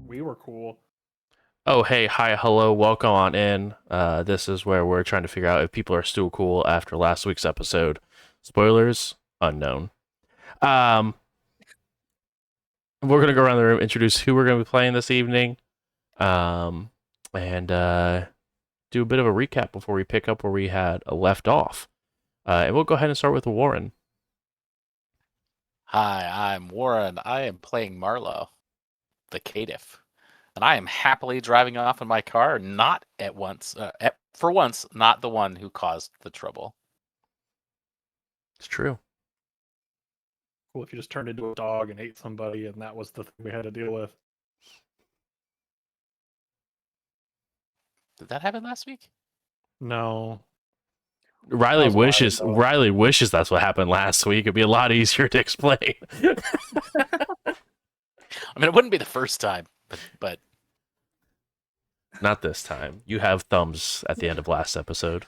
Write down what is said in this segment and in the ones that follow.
We were cool. Oh, hey, hi, hello, welcome on in. This is where we're trying to figure out if people are still cool after last week's episode. Spoilers, unknown. Um, we're gonna go around the room, introduce who we're gonna be playing this evening, um, and do a bit of a recap before we pick up where we had left off. And we'll go ahead and start with Warren. Hi, I'm Warren. I am playing Marlowe, the caitiff, and I am happily driving off in my car. Not at once, for once, not the one who caused the trouble. It's true. Cool if you just turned into a dog and ate somebody, and that was the thing we had to deal with. Did that happen last week? No. Riley That was a while wishes. ago. Riley wishes that's what happened last week. It'd be a lot easier to explain. I mean, it wouldn't be the first time, but Not this time. You have thumbs at the end of last episode.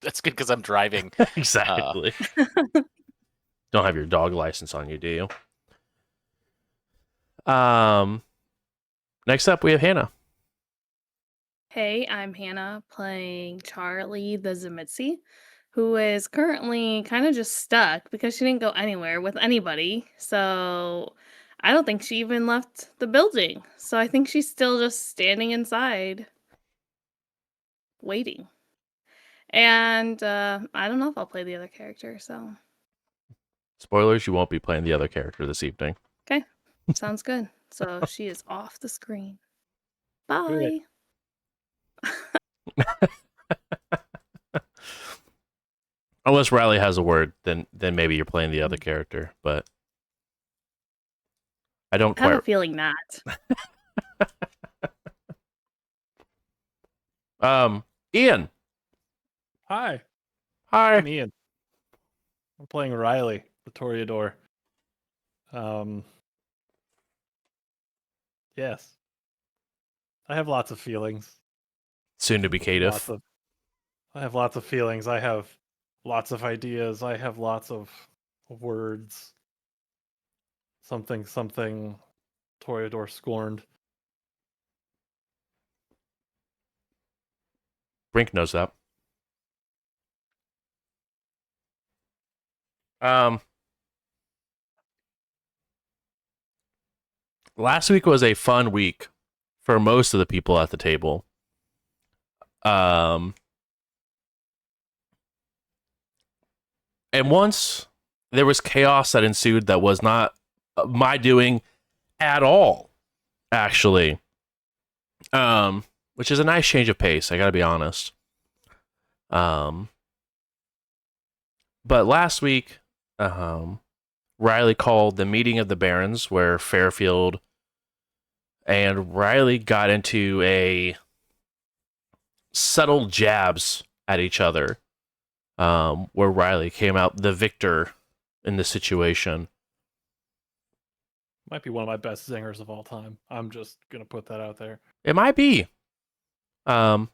that's good because I'm driving. Exactly. Don't have your dog license on you, do you? Next up we have Hannah. Hey, I'm Hannah playing Charlie the Zemitzi, who is currently kind of just stuck because she didn't go anywhere with anybody. So I don't think she even left the building. So I think she's still just standing inside waiting. And I don't know if I'll play the other character, so Spoilers, you won't be playing the other character this evening. sounds good. So she is off the screen. Good. Bye. Unless Riley has a word, then maybe you're playing the other character, but I don't I have a quite. feeling not. Ian. Hi, Hi. I'm Ian. I'm playing Riley, the Toreador. Yes. I have lots of feelings. Soon to be caitiff. I have lots of feelings. I have lots of ideas. I have lots of words. Something, Toreador scorned. Brink knows that. Last week was a fun week for most of the people at the table. And once there was chaos that ensued that was not my doing at all, actually. Which is a nice change of pace, I gotta be honest. But last week, Riley called the meeting of the Barons where Fairfield and Riley got into a subtle jabs at each other, where Riley came out the victor in the situation. Might be one of my best zingers of all time. I'm just gonna put that out there. It might be. But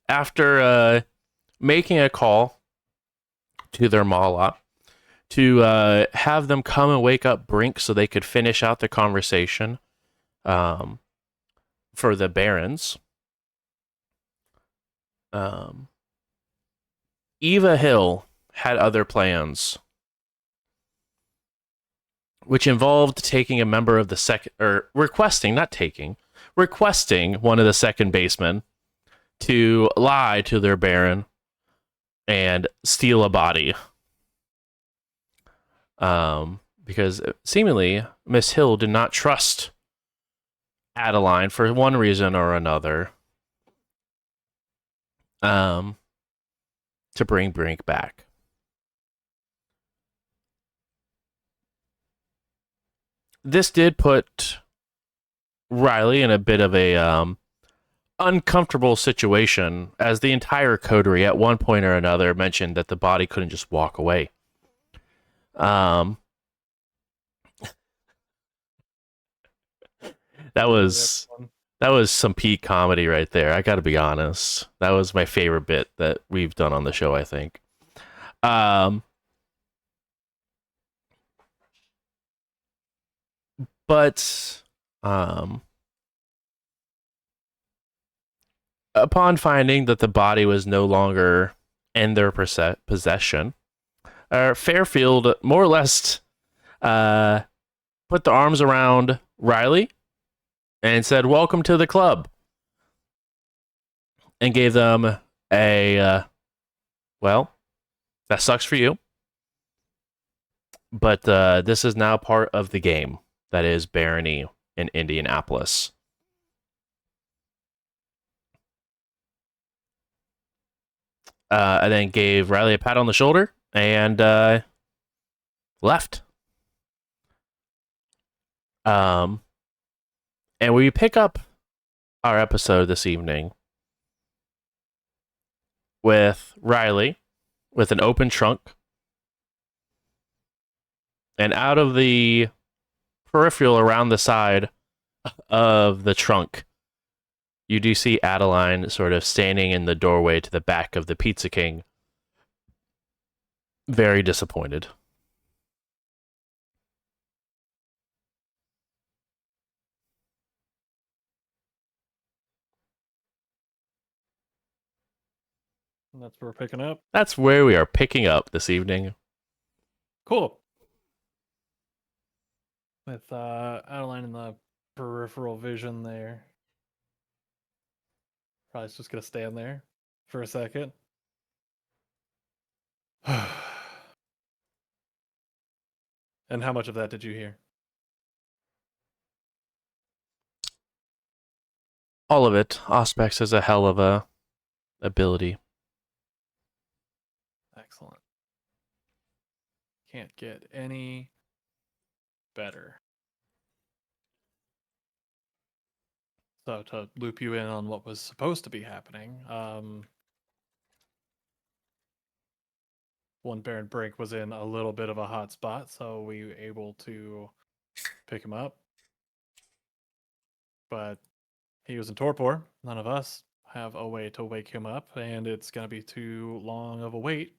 after making a call to their Mala to have them come and wake up Brink so they could finish out the conversation for the Barons, Eva Hill had other plans, which involved taking a member of the second, or requesting one of the second basemen to lie to their Baron and steal a body. Because seemingly Miss Hill did not trust Adeline for one reason or another, to bring Brink back. This did put Riley in a bit of a uncomfortable situation, as the entire coterie at one point or another mentioned that the body couldn't just walk away. That was some peak comedy right there. I got to be honest. That was my favorite bit that we've done on the show, I think. But upon finding that the body was no longer in their possession, Fairfield more or less put the arms around Riley and said, "Welcome to the club," and gave them a, well, that sucks for you, but this is now part of the game that is Barony in Indianapolis. And then gave Riley a pat on the shoulder and left. And we pick up our episode this evening with Riley with an open trunk. And out of the peripheral around the side of the trunk, you do see Adeline sort of standing in the doorway to the back of the Pizza King, very disappointed. And that's where we're picking up. That's where we are picking up this evening. Cool. With Adeline in the peripheral vision there. Probably just gonna stand there for a second. And how much of that did you hear? All of it. Auspex is a hell of a ability. Excellent. Can't get any better. So to loop you in on what was supposed to be happening, one Baron Brink was in a little bit of a hot spot, so we were able to pick him up. But he was in torpor. None of us have a way to wake him up, and it's going to be too long of a wait.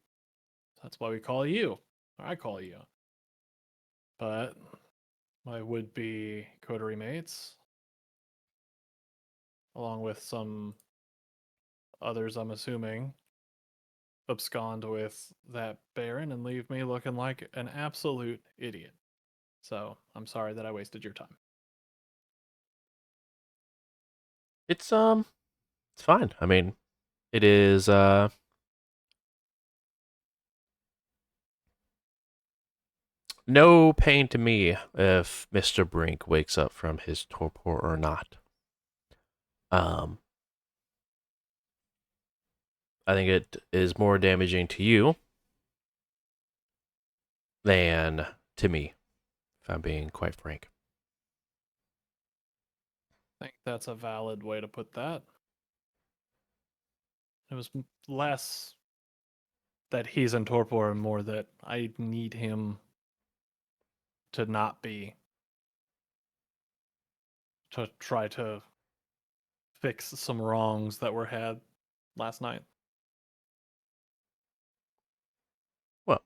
That's why we call you. Or I call you. But my would-be coterie mates, along with some others, I'm assuming, abscond with that Baron and leave me looking like an absolute idiot. So I'm sorry that I wasted your time. It's fine. I mean, it is no pain to me if Mr. Brink wakes up from his torpor or not. I think it is more damaging to you than to me, if I'm being quite frank. I think that's a valid way to put that. It was less that he's in torpor and more that I need him to not be, to try to fix some wrongs that were had last night. Well,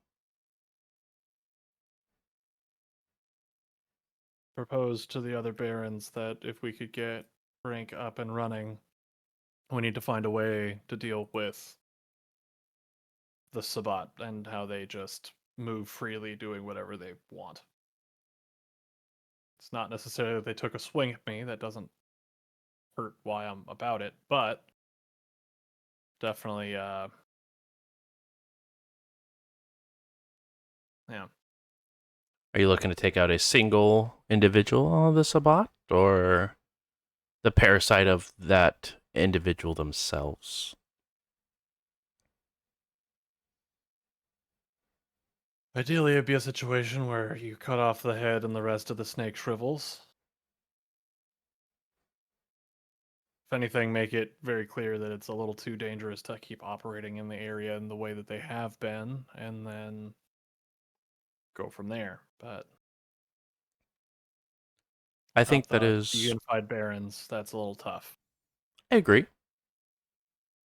Proposed to the other barons that if we could get Brink up and running, we need to find a way to deal with the Sabbat and how they just move freely doing whatever they want. It's not necessarily that they took a swing at me. That doesn't hurt why I'm about it, but definitely, yeah. are you looking to take out a single individual of the Sabbat, or the parasite of that individual themselves? Ideally, it'd be a situation where you cut off the head and the rest of the snake shrivels. If anything, make it very clear that it's a little too dangerous to keep operating in the area in the way that they have been, and then go from there. But I think not that the is. unified barons. That's a little tough. I agree.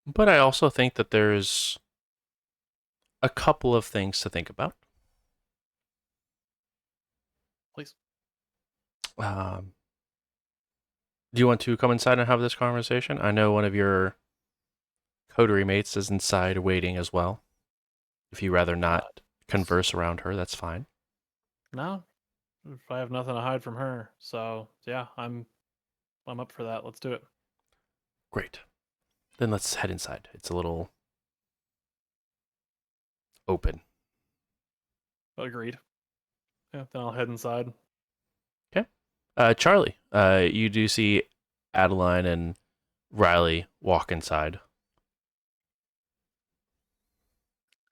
But I also think that there's a couple of things to think about. Please. Do you want to come inside and have this conversation? I know one of your coterie mates is inside waiting as well. If you rather not converse around her, that's fine. No, if I have nothing to hide from her, so yeah, I'm up for that. Let's do it. Great. Then let's head inside. It's a little open. Agreed. Yeah, then I'll head inside. Charlie, you do see Adeline and Riley walk inside.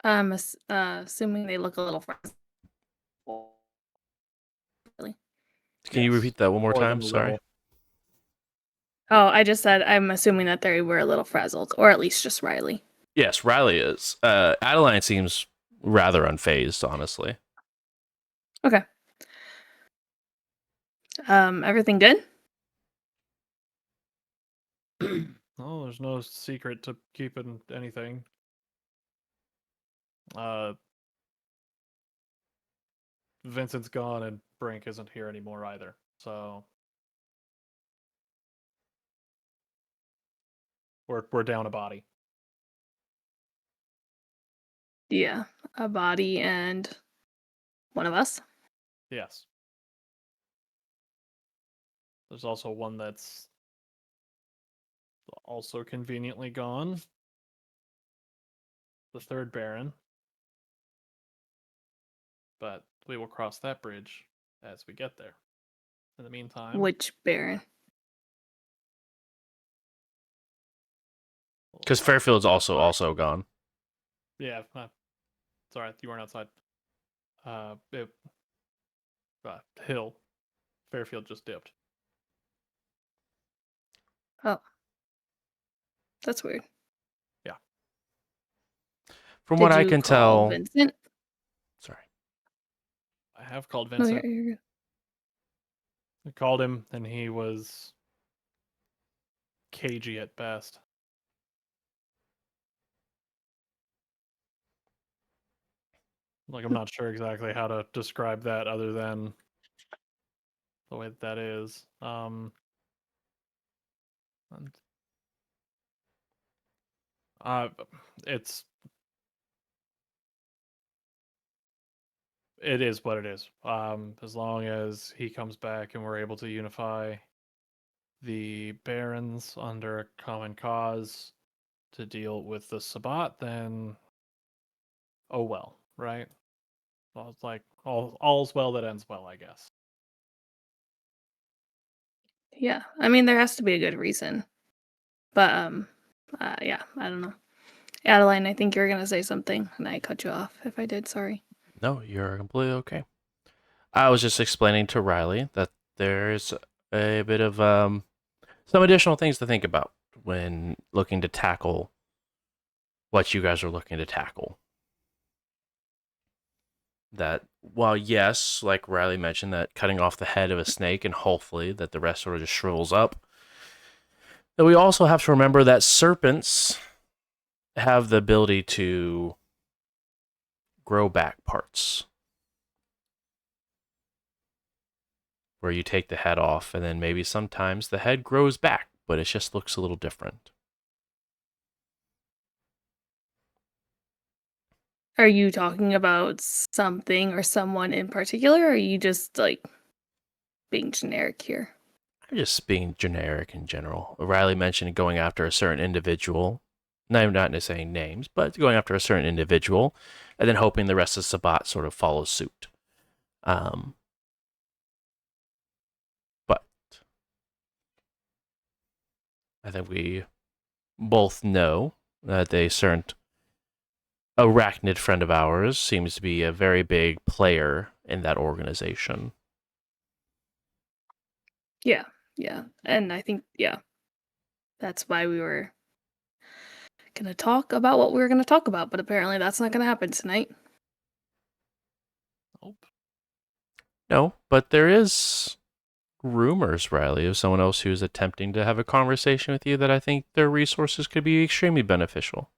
I'm assuming they look a little frazzled. Really? Can you Yes, repeat that one more more than time? a Sorry. little. Oh, I just said I'm assuming that they were a little frazzled, or at least just Riley. Yes, Riley is. Adeline seems rather unfazed, honestly. Okay. Everything good? No, there's no secret to keeping anything. Vincent's gone and Brink isn't here anymore either. So we're down a body. Yeah, a body and one of us. Yes. There's also one that's also conveniently gone. The third Baron. But we will cross that bridge as we get there. In the meantime, Which Baron? Because Fairfield's also gone. yeah, it's alright. You weren't outside. Hill. Fairfield just dipped. Oh, that's weird. From Did what I you can call tell, Vincent? sorry. I have called No, Vincent. you're good. I called him, and he was cagey at best. Like, I'm not sure exactly how to describe that other than the way that is. And, it's it is what it is. As long as he comes back and we're able to unify the barons under a common cause to deal with the Sabbat, then oh well, right? Well, it's like all's well that ends well, I guess. Yeah, I mean there has to be a good reason, but yeah, I don't know. Adeline, I think you were gonna say something, and I cut you off. If I did, sorry. No, you're completely okay. I was just explaining to Riley that there's a bit of some additional things to think about when looking to tackle what you guys are looking to tackle. That while yes, like Riley mentioned, that cutting off the head of a snake and hopefully that the rest sort of just shrivels up, that we also have to remember that serpents have the ability to grow back parts. Where you take the head off and then maybe sometimes the head grows back, but it just looks a little different. Are you talking about something or someone in particular, or are you just like being generic here? I'm just being generic in general. Riley mentioned going after a certain individual. No, I'm not saying names, but going after a certain individual and then hoping the rest of Sabbat sort of follows suit. But I think we both know that a certain arachnid friend of ours seems to be a very big player in that organization. Yeah, and I think that's why we were gonna talk about what we were gonna talk about, but apparently that's not gonna happen tonight. Nope. No, but there is rumors, Riley, of someone else who's attempting to have a conversation with you that I think their resources could be extremely beneficial.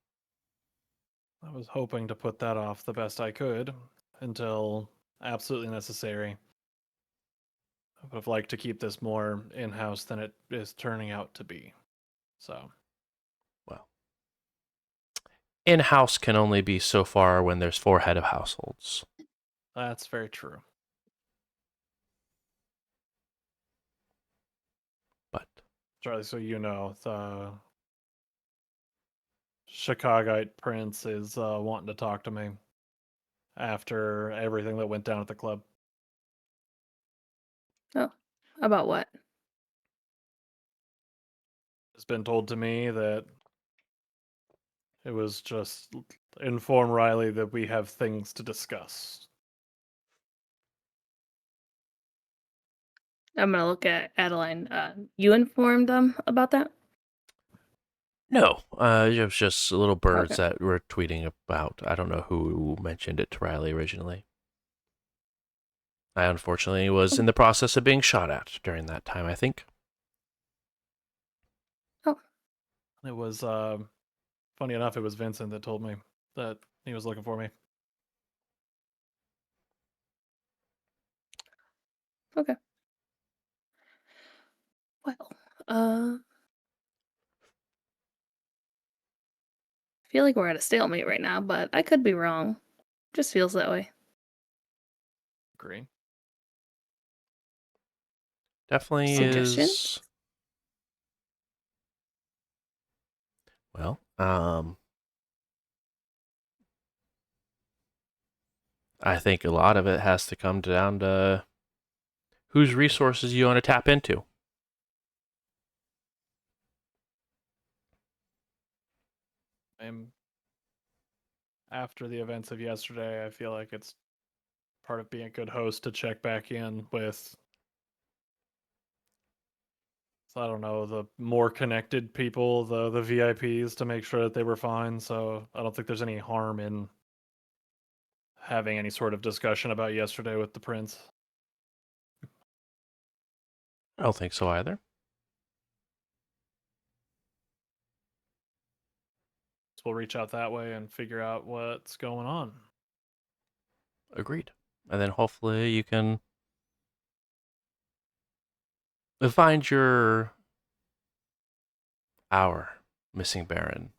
I was hoping to put that off the best I could until absolutely necessary. would have liked to keep this more in-house than it is turning out to be. So, Well, in-house can only be so far when there's 4 head of households. that's very true. But Charlie, so you know, the Chicagoite prince is wanting to talk to me after everything that went down at the club. Oh, about what? It's been told to me that it was just inform Riley that we have things to discuss. I'm gonna look at Adeline. You informed them about that? no, it was just little birds Okay. that were tweeting about. I don't know who mentioned it to Riley originally. I unfortunately was in the process of being shot at during that time, I think. It was funny enough, it was Vincent that told me that he was looking for me. Okay. Well, I feel like we're at a stalemate right now, but I could be wrong. Just feels that way. Agree. Definitely Suggestion? is. Well, I think a lot of it has to come down to whose resources you want to tap into. After the events of yesterday, I feel like it's part of being a good host to check back in with, I don't know, the more connected people, the VIPs, to make sure that they were fine. So I don't think there's any harm in having any sort of discussion about yesterday with the prince. I don't think so either. So we'll reach out that way and figure out what's going on. Agreed. And then hopefully you can find our missing Baron.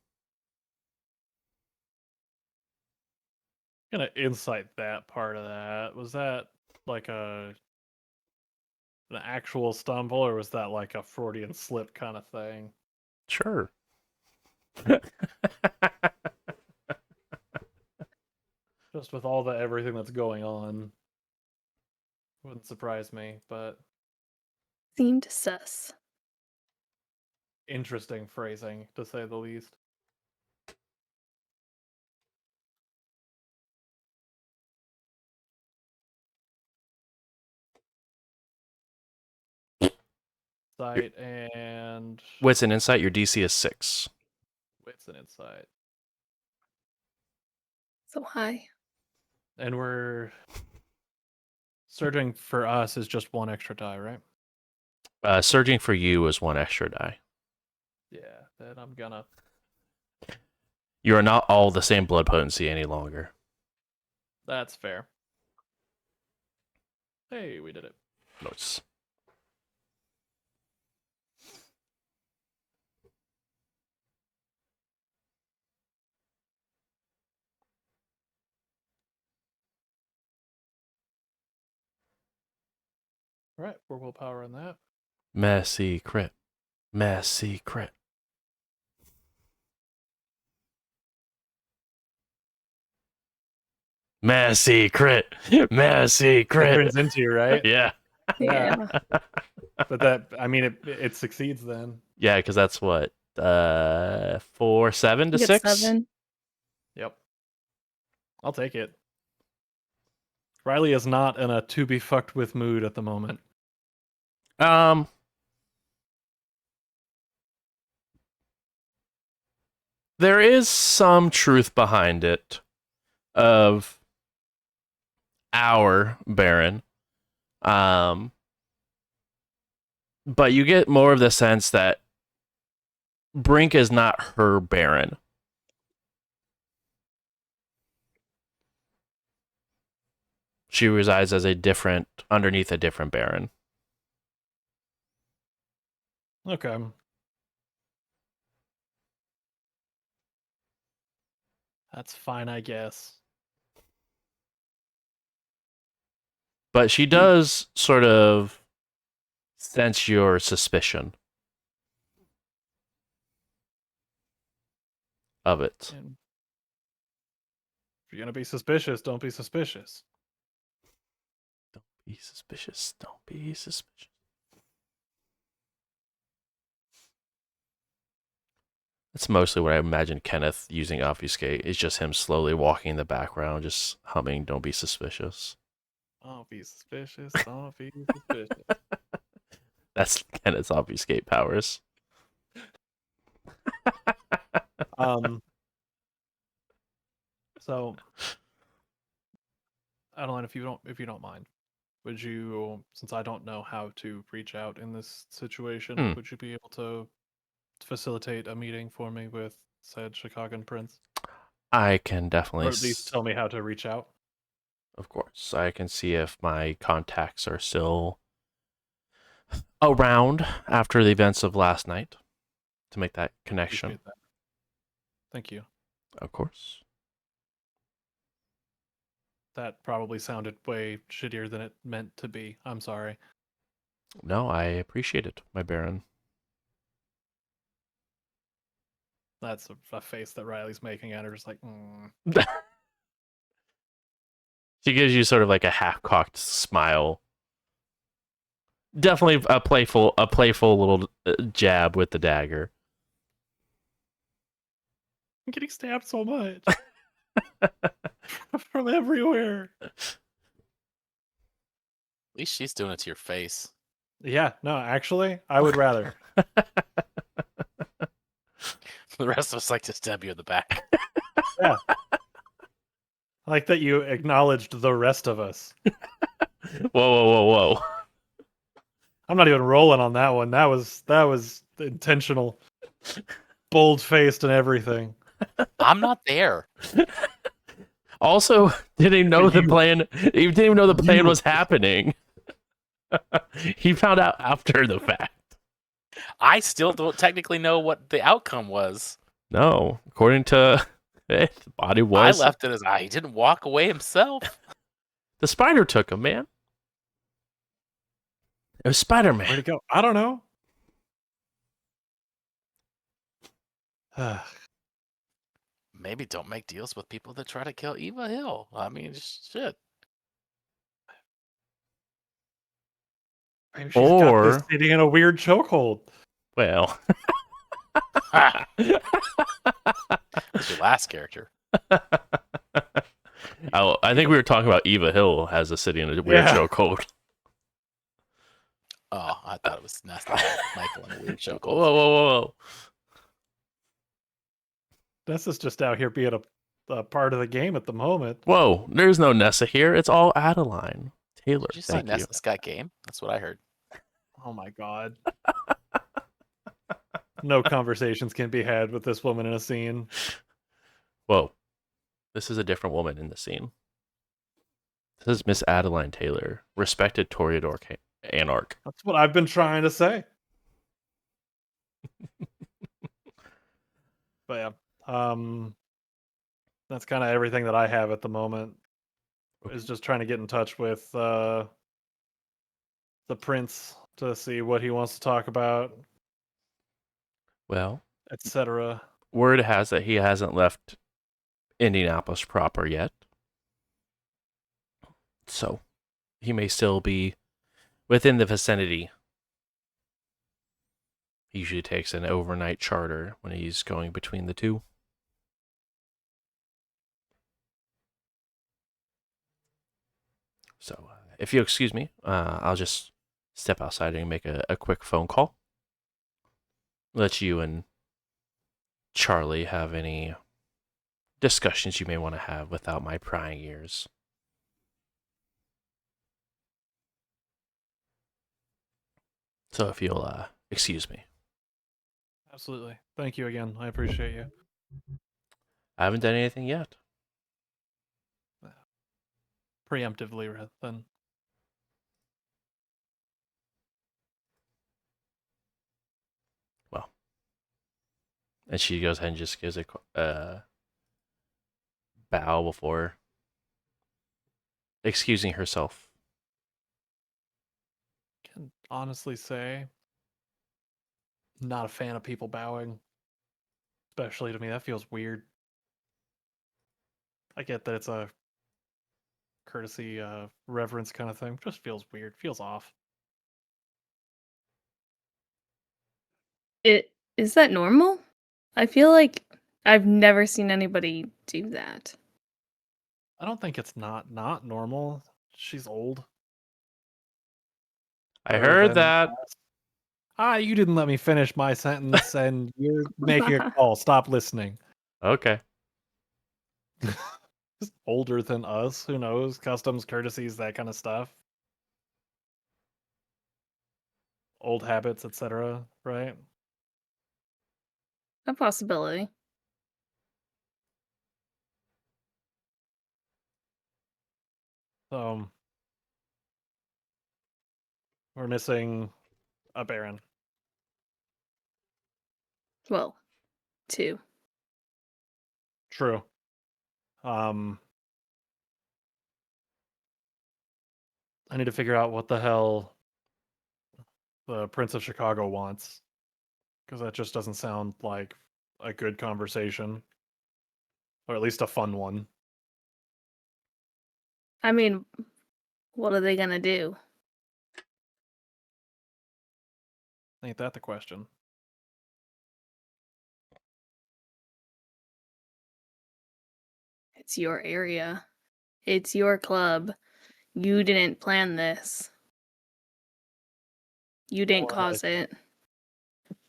Gonna insight that part of that. Was that like an actual stumble, or was that like a Freudian slip kind of thing? Sure. Just with all the everything that's going on, wouldn't surprise me. But Seemed sus. interesting phrasing, to say the least. Sight and Wits and insight, your DC is 6. wits and insight. So high. And we're surging for us is just 1 extra die, right? Surging for you is 1 extra die. Yeah, then I'm gonna. You are not all the same blood potency any longer. That's fair. Hey, we did it. Notes. All right, 4 willpower on that. Messy crit. Messy crit. Messy crit. Messy It crit. turns into you, right? Yeah. Yeah. But that, I mean, it succeeds then. Yeah, because that's what 4, 7 to You get 6. 7. Yep. I'll take it. Riley is not in a to be fucked with mood at the moment. There is some truth behind it of our Baron. But you get more of the sense that Brink is not her Baron. She resides as underneath a different Baron. Okay. That's fine, I guess. But she does sort of sense your suspicion of it. And if you're gonna be suspicious, don't be suspicious. Don't be suspicious. Don't be suspicious. That's mostly what I imagine Kenneth using obfuscate is just him slowly walking in the background, just humming "Don't be suspicious." Don't be suspicious. Don't be suspicious. That's Kenneth's obfuscate powers. So Adeline, if you don't mind, would you, since I don't know how to reach out in this situation, would you be able to facilitate a meeting for me with said Chicagan prince? I can definitely, Or at least tell me how to reach out. of course, I can see if my contacts are still around after the events of last night to make that connection. Appreciate that. Thank you. Of course. That probably sounded way shittier than it meant to be. I'm sorry. No, I appreciate it, my Baron. That's a face that Riley's making at her, just like, She gives you sort of like a half-cocked smile. Definitely a playful little jab with the dagger. I'm getting stabbed so much. From everywhere. At least she's doing it to your face. Yeah, no, actually, I would rather. The rest of us like to stab you in the back. Yeah. I like that you acknowledged the rest of us. Whoa. I'm not even rolling on that one. That was intentional. Bold-faced and everything. I'm not there. Also, didn't even know the plan. He didn't even know the plan was happening. He found out after the fact. I still don't technically know what the outcome was. No, according to the body was. I left it as he didn't walk away himself. The spider took him, man. It was Spider-Man. Where'd he go? I don't know. Maybe don't make deals with people that try to kill Eva Hill. I mean, shit. Maybe she's got this sitting in a weird chokehold. Well, Ha! That's your last character. oh, I think we were talking about Eva Hill as a city in a weird chokehold. Oh, I thought it was Nestle Michael in a weird chokehold. Whoa. Nessa's just out here being a part of the game at the moment. Whoa, there's no Nessa here. It's all Adeline. Taylor, Did you say thank you. Nessa's got game? That's what I heard. Oh my god. No conversations can be had with this woman in a scene. Whoa. This is a different woman in the scene. This is Miss Adeline Taylor, respected Toreador Anarch. That's what I've been trying to say. But yeah, that's kind of everything that I have at the moment. Is just trying to get in touch with the prince to see what he wants to talk about, Well, etc. word has that he hasn't left Indianapolis proper yet. So, he may still be within the vicinity. He usually takes an overnight charter when he's going between the two. So, if you'll excuse me, I'll just step outside and make a quick phone call. Let you and Charlie have any discussions you may want to have without my prying ears. So if you'll excuse me. Absolutely. Thank you again. I appreciate you. I haven't done anything yet. Preemptively, then. And she goes ahead and just gives a bow before excusing herself. Can honestly say, not a fan of people bowing, especially to me. That feels weird. I get that it's a courtesy, reverence kind of thing. Just feels weird. Feels off. Is that normal? I feel like I've never seen anybody do that. I don't think it's not normal. She's old. I Better heard than that. us. You didn't let me finish my sentence, and you're making a call. Stop listening. Okay. Just older than us. Who knows? Customs, courtesies, that kind of stuff. Old habits, etc. Right? A possibility. So we're missing a Baron. Well, 2. True. I need to figure out what the hell the Prince of Chicago wants, because that just doesn't sound like a good conversation, or at least a fun one. I mean, what are they gonna do? Ain't that the question? It's your area. It's your club. You didn't plan this. You didn't Or cause it.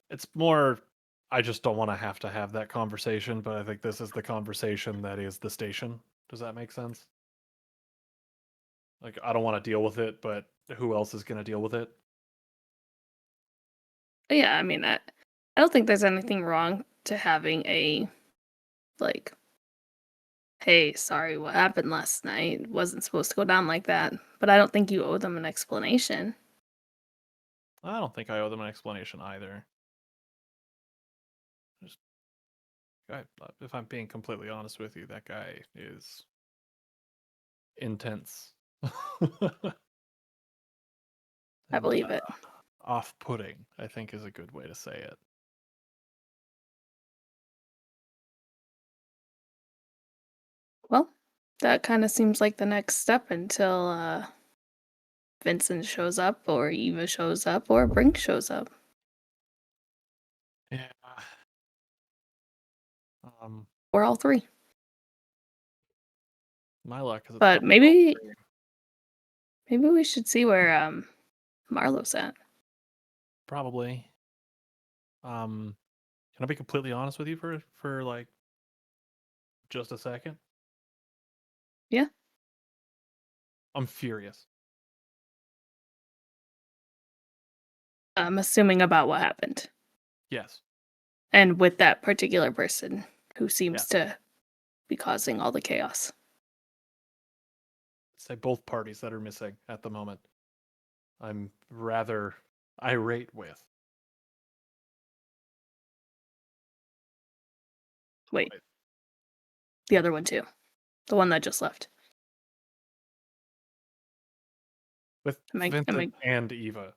it's more, I just don't want to have that conversation, but I think this is the conversation that is the station. Does that make sense? Like, I don't want to deal with it, but who else is going to deal with it? But yeah, I mean, I don't think there's anything wrong to having a, like, hey, sorry, what happened last night? It wasn't supposed to go down like that. But I don't think you owe them an explanation. I don't think I owe them an explanation either. Just, if I'm being completely honest with you, that guy is intense. I believe it. Off-putting, I think, is a good way to say it. Well, that kind of seems like the next step until Vincent shows up, or Eva shows up, or Brink shows up. Yeah. Or all 3. My luck is. But maybe we should see where Marlo's at. Probably. Can I be completely honest with you for like just a second? Yeah. I'm furious. I'm assuming about what happened. Yes. And with that particular person who seems to be causing all the chaos. Say both parties that are missing at the moment. I'm rather irate with. Wait. The other one too. The one that just left. With Vincent and Eva.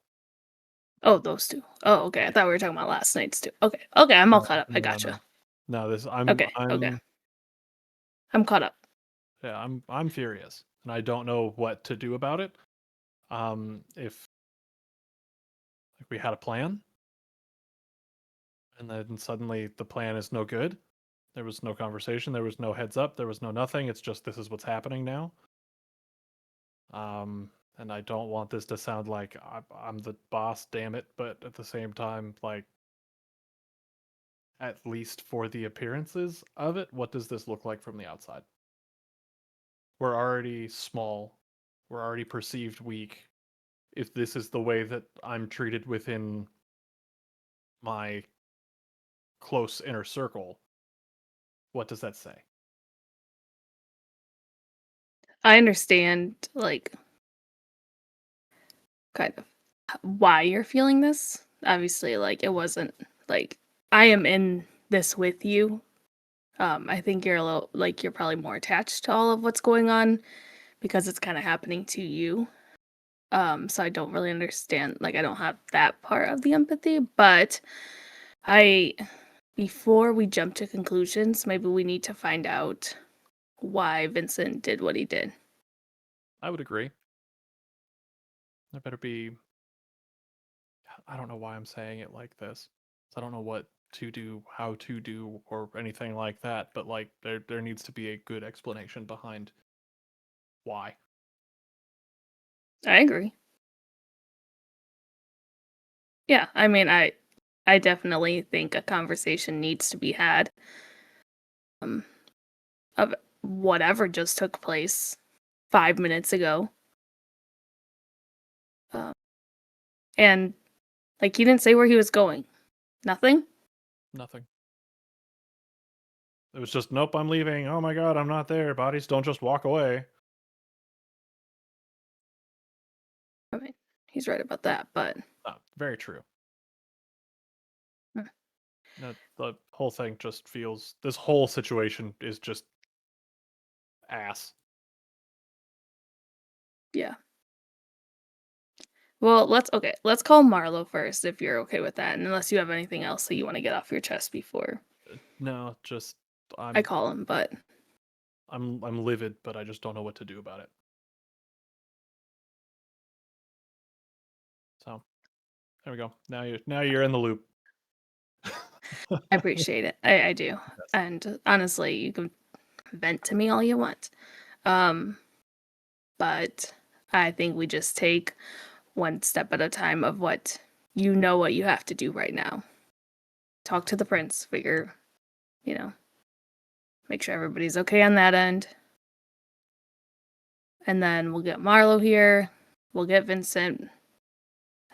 Oh, those 2. Oh, okay. I thought we were talking about last night's 2. Okay. Okay, I'm all caught up. I gotcha. No, this Okay. I'm caught up. Yeah, I'm furious. And I don't know what to do about it. If like we had a plan and then suddenly the plan is no good. There was no conversation, there was no heads up, there was no nothing. It's just this is what's happening now. And I don't want this to sound like I'm the boss, damn it, but at the same time, like, at least for the appearances of it, what does this look like from the outside? We're already small. We're already perceived weak. If this is the way that I'm treated within my close inner circle, what does that say? I understand, like, kind of why you're feeling this. Obviously, like, it wasn't, like, I am in this with you. I think you're a little like you're probably more attached to all of what's going on because it's kind of happening to you. So I don't really understand, like I don't have that part of the empathy, but I before we jump to conclusions, maybe we need to find out why Vincent did what he did. I would agree. There better be. I don't know why I'm saying it like this. I don't know what to do, how to do, or anything like that. But like, there needs to be a good explanation behind why. I agree. Yeah, I mean, I definitely think a conversation needs to be had um, of whatever just took place 5 minutes ago. And like he didn't say where he was going. Nothing. Nothing. It was just, nope, I'm leaving. Oh my god, I'm not there. Bodies don't just walk away. I mean, he's right about that, but Very true. Hmm. No, the whole thing just feels. This whole situation is just ass. yeah. Well, let's call Marlo first if you're okay with that, and unless you have anything else that you want to get off your chest before No, just I call him, but I'm livid, but I just don't know what to do about it. So there we go. Now you're in the loop. I appreciate it. I do. Yes. And honestly, you can vent to me all you want. But I think we just take one step at a time of what you have to do right now. Talk to the prince, figure, make sure everybody's okay on that end. And then we'll get Marlo here. We'll get Vincent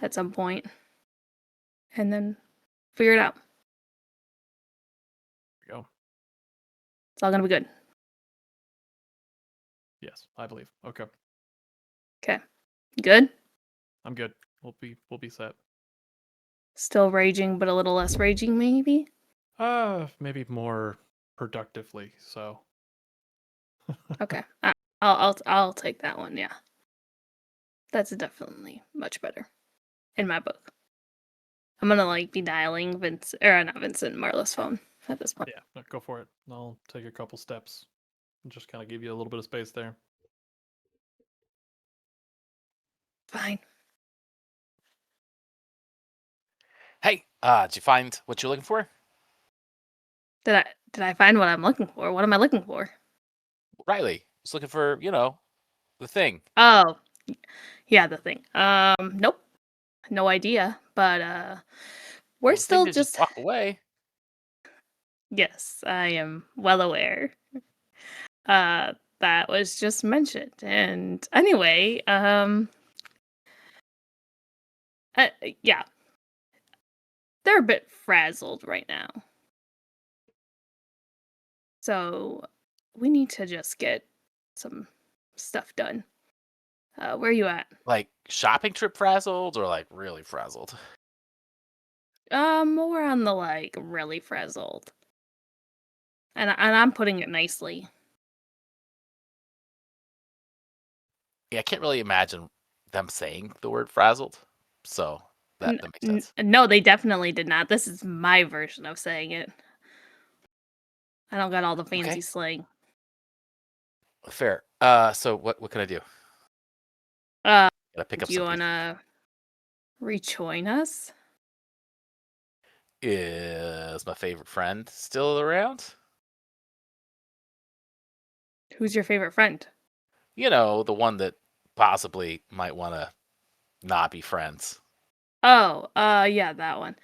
at some point. And then figure it out. There we go. It's all gonna be good. Yes, I believe. Okay, Okay. Good? I'm good. We'll be set. Still raging, but a little less raging, maybe? Maybe more productively. So Okay. I'll take that one, yeah. That's definitely much better. In my book. I'm gonna be dialing not Vincent, Marlo's phone at this point. yeah, no, go for it. I'll take a couple steps and just kind of give you a little bit of space there. Fine. Hey, did you find what you're looking for? Did I find what I'm looking for? What am I looking for? Riley was looking for, the thing. Oh, yeah, the thing. Nope. No idea. But we're Well, the thing still did just just walk away. yes, I am well aware. That was just mentioned. And anyway, yeah. They're a bit frazzled right now. So we need to just get some stuff done. Where are you at? Like shopping trip frazzled or like really frazzled? More on the really frazzled. And I'm putting it nicely. Yeah, I can't really imagine them saying the word frazzled. So that makes sense. No, they definitely did not. This is my version of saying it. I don't got all the fancy Okay. slang. Fair. So what can I do? Uh, Gotta pick up do you some pieces. wanna rejoin us? Is my favorite friend still around? Who's your favorite friend? The one that possibly might want to not be friends. Oh, yeah, that one.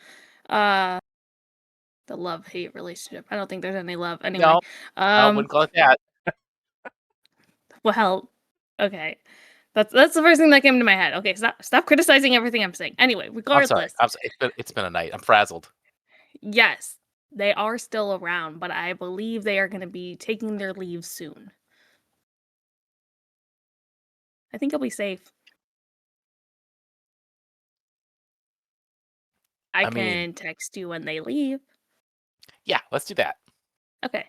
The love-hate relationship. I don't think there's any love anyway. No, I wouldn't call it that. Well, okay. That's the first thing that came to my head. Okay, stop criticizing everything I'm saying. Anyway, I'm regardless. sorry. It's been a night. I'm frazzled. Yes, they are still around, but I believe they are going to be taking their leave soon. I think I'll be safe. I I mean, can text you when they leave. Yeah, let's do that. Okay.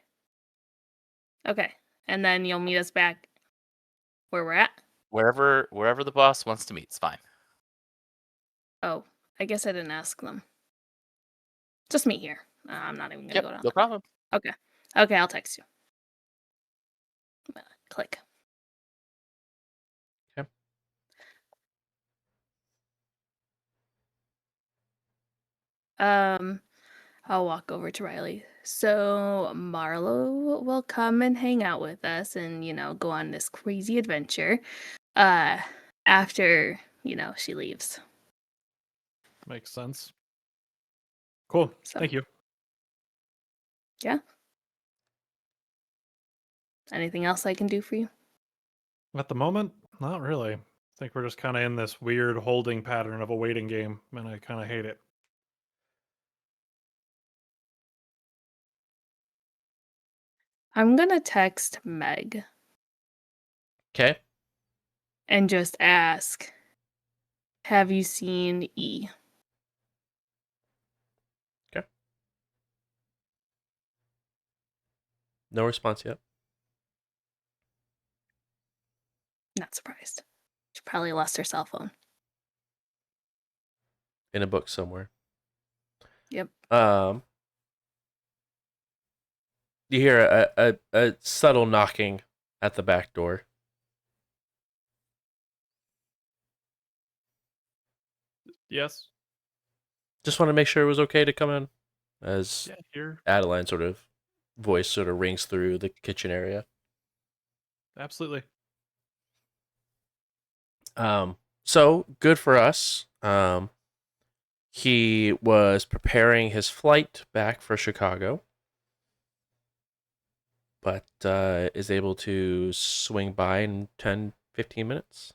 Okay. And then you'll meet us back where we're at? Wherever the boss wants to meet, it's fine. Oh, I guess I didn't ask them. Just meet here. I'm not even gonna Yep, go down no there. problem. Okay. Okay, I'll text you. Click. Okay. I'll walk over to Riley. So Marlo will come and hang out with us and, go on this crazy adventure. After, she leaves. Makes sense. Cool. So Thank you. yeah. Anything else I can do for you? At the moment, not really. I think we're just kind of in this weird holding pattern of a waiting game, and I kind of hate it. I'm gonna text Meg Okay. and just ask, have you seen E? Okay. No response yet. Not surprised. She probably lost her cell phone. In a book somewhere. Yep. You hear a subtle knocking at the back door. Yes. Just want to make sure it was okay to come in. As Yeah, here. Adeline voice sort of rings through the kitchen area. Absolutely. So good for us. He was preparing his flight back for Chicago, but is able to swing by in 10, 15 minutes.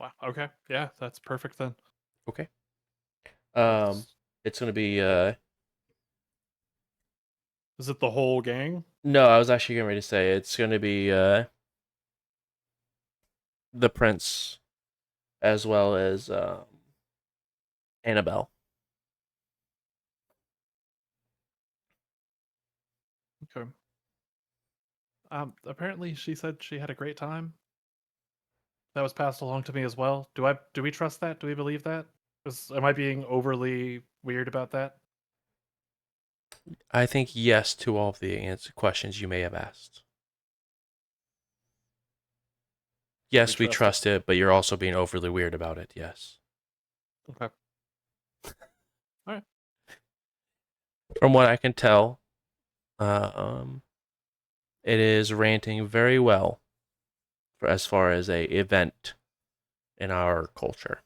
Wow. Okay. Yeah, that's perfect then. Okay. That's- It's going to be Is it the whole gang? no, I was actually getting ready to say it's going to be the prince as well as Annabelle. Okay. Apparently she said she had a great time. That was passed along to me as well. Do we trust that? Do we believe that? Am I being overly weird about that? I think yes to all of the questions you may have asked. Yes, we trust trust it, but you're also being overly weird about it. Yes. Okay. All right. From what I can tell, it is ranting very well for as far as a event in our culture.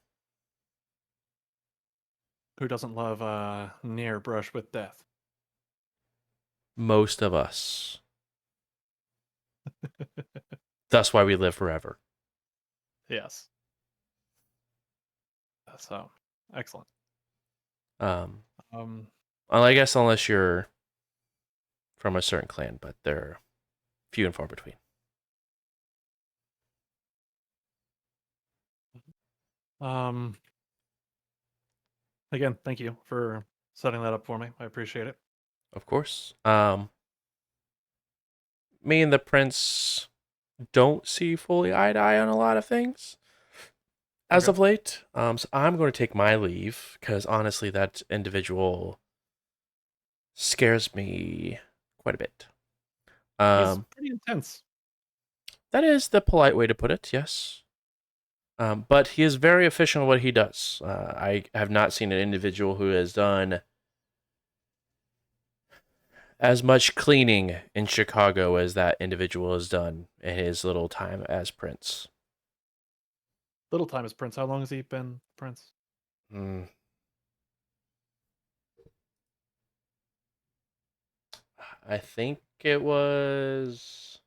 Who doesn't love near brush with death? Most of us. That's why we live forever. Yes. So excellent. Well, Um, I guess unless you're from a certain clan, but they're few and far between. um, again, thank you for setting that up for me. I appreciate it. Of course. Me and the prince don't see fully eye to eye on a lot of things as Okay. of late. So I'm going to take my leave because honestly, that individual scares me quite a bit. He's pretty intense. That is the polite way to put it, yes. But he is very efficient at what he does. I have not seen an individual who has done as much cleaning in Chicago as that individual has done in his little time as Prince. Little time as Prince. How long has he been Prince? Mm. I think it was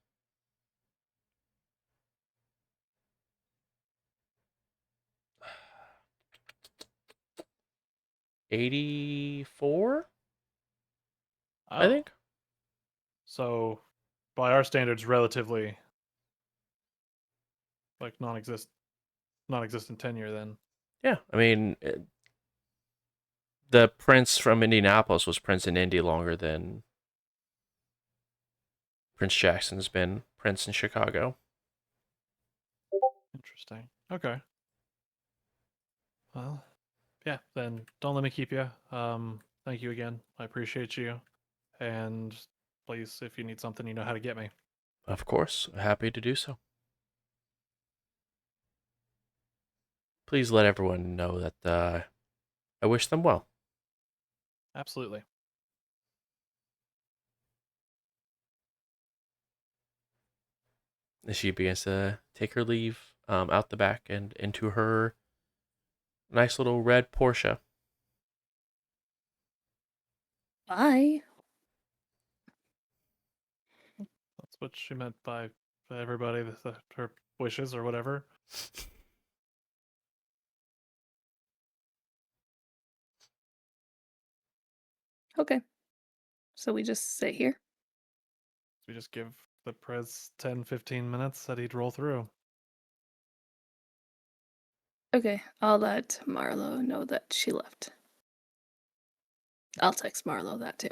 84, I Oh, think. so by our standards, relatively like non-existent tenure. Then Yeah, I mean, the prince from Indianapolis was prince in Indy longer than Prince Jackson's been prince in Chicago. Interesting. Okay. Well, yeah. Then don't let me keep you. Thank you again. I appreciate you. And please, if you need something, you know how to get me. Of course, happy to do so. Please let everyone know that I wish them well. Absolutely. As she begins to take her leave out the back and into her nice little red Porsche. Bye. That's what she meant by everybody, her wishes or whatever. Okay. So we just sit here. We just give the prez 10, 15 minutes that he'd roll through. Okay, I'll let Marlo know that she left. I'll text Marlo that too.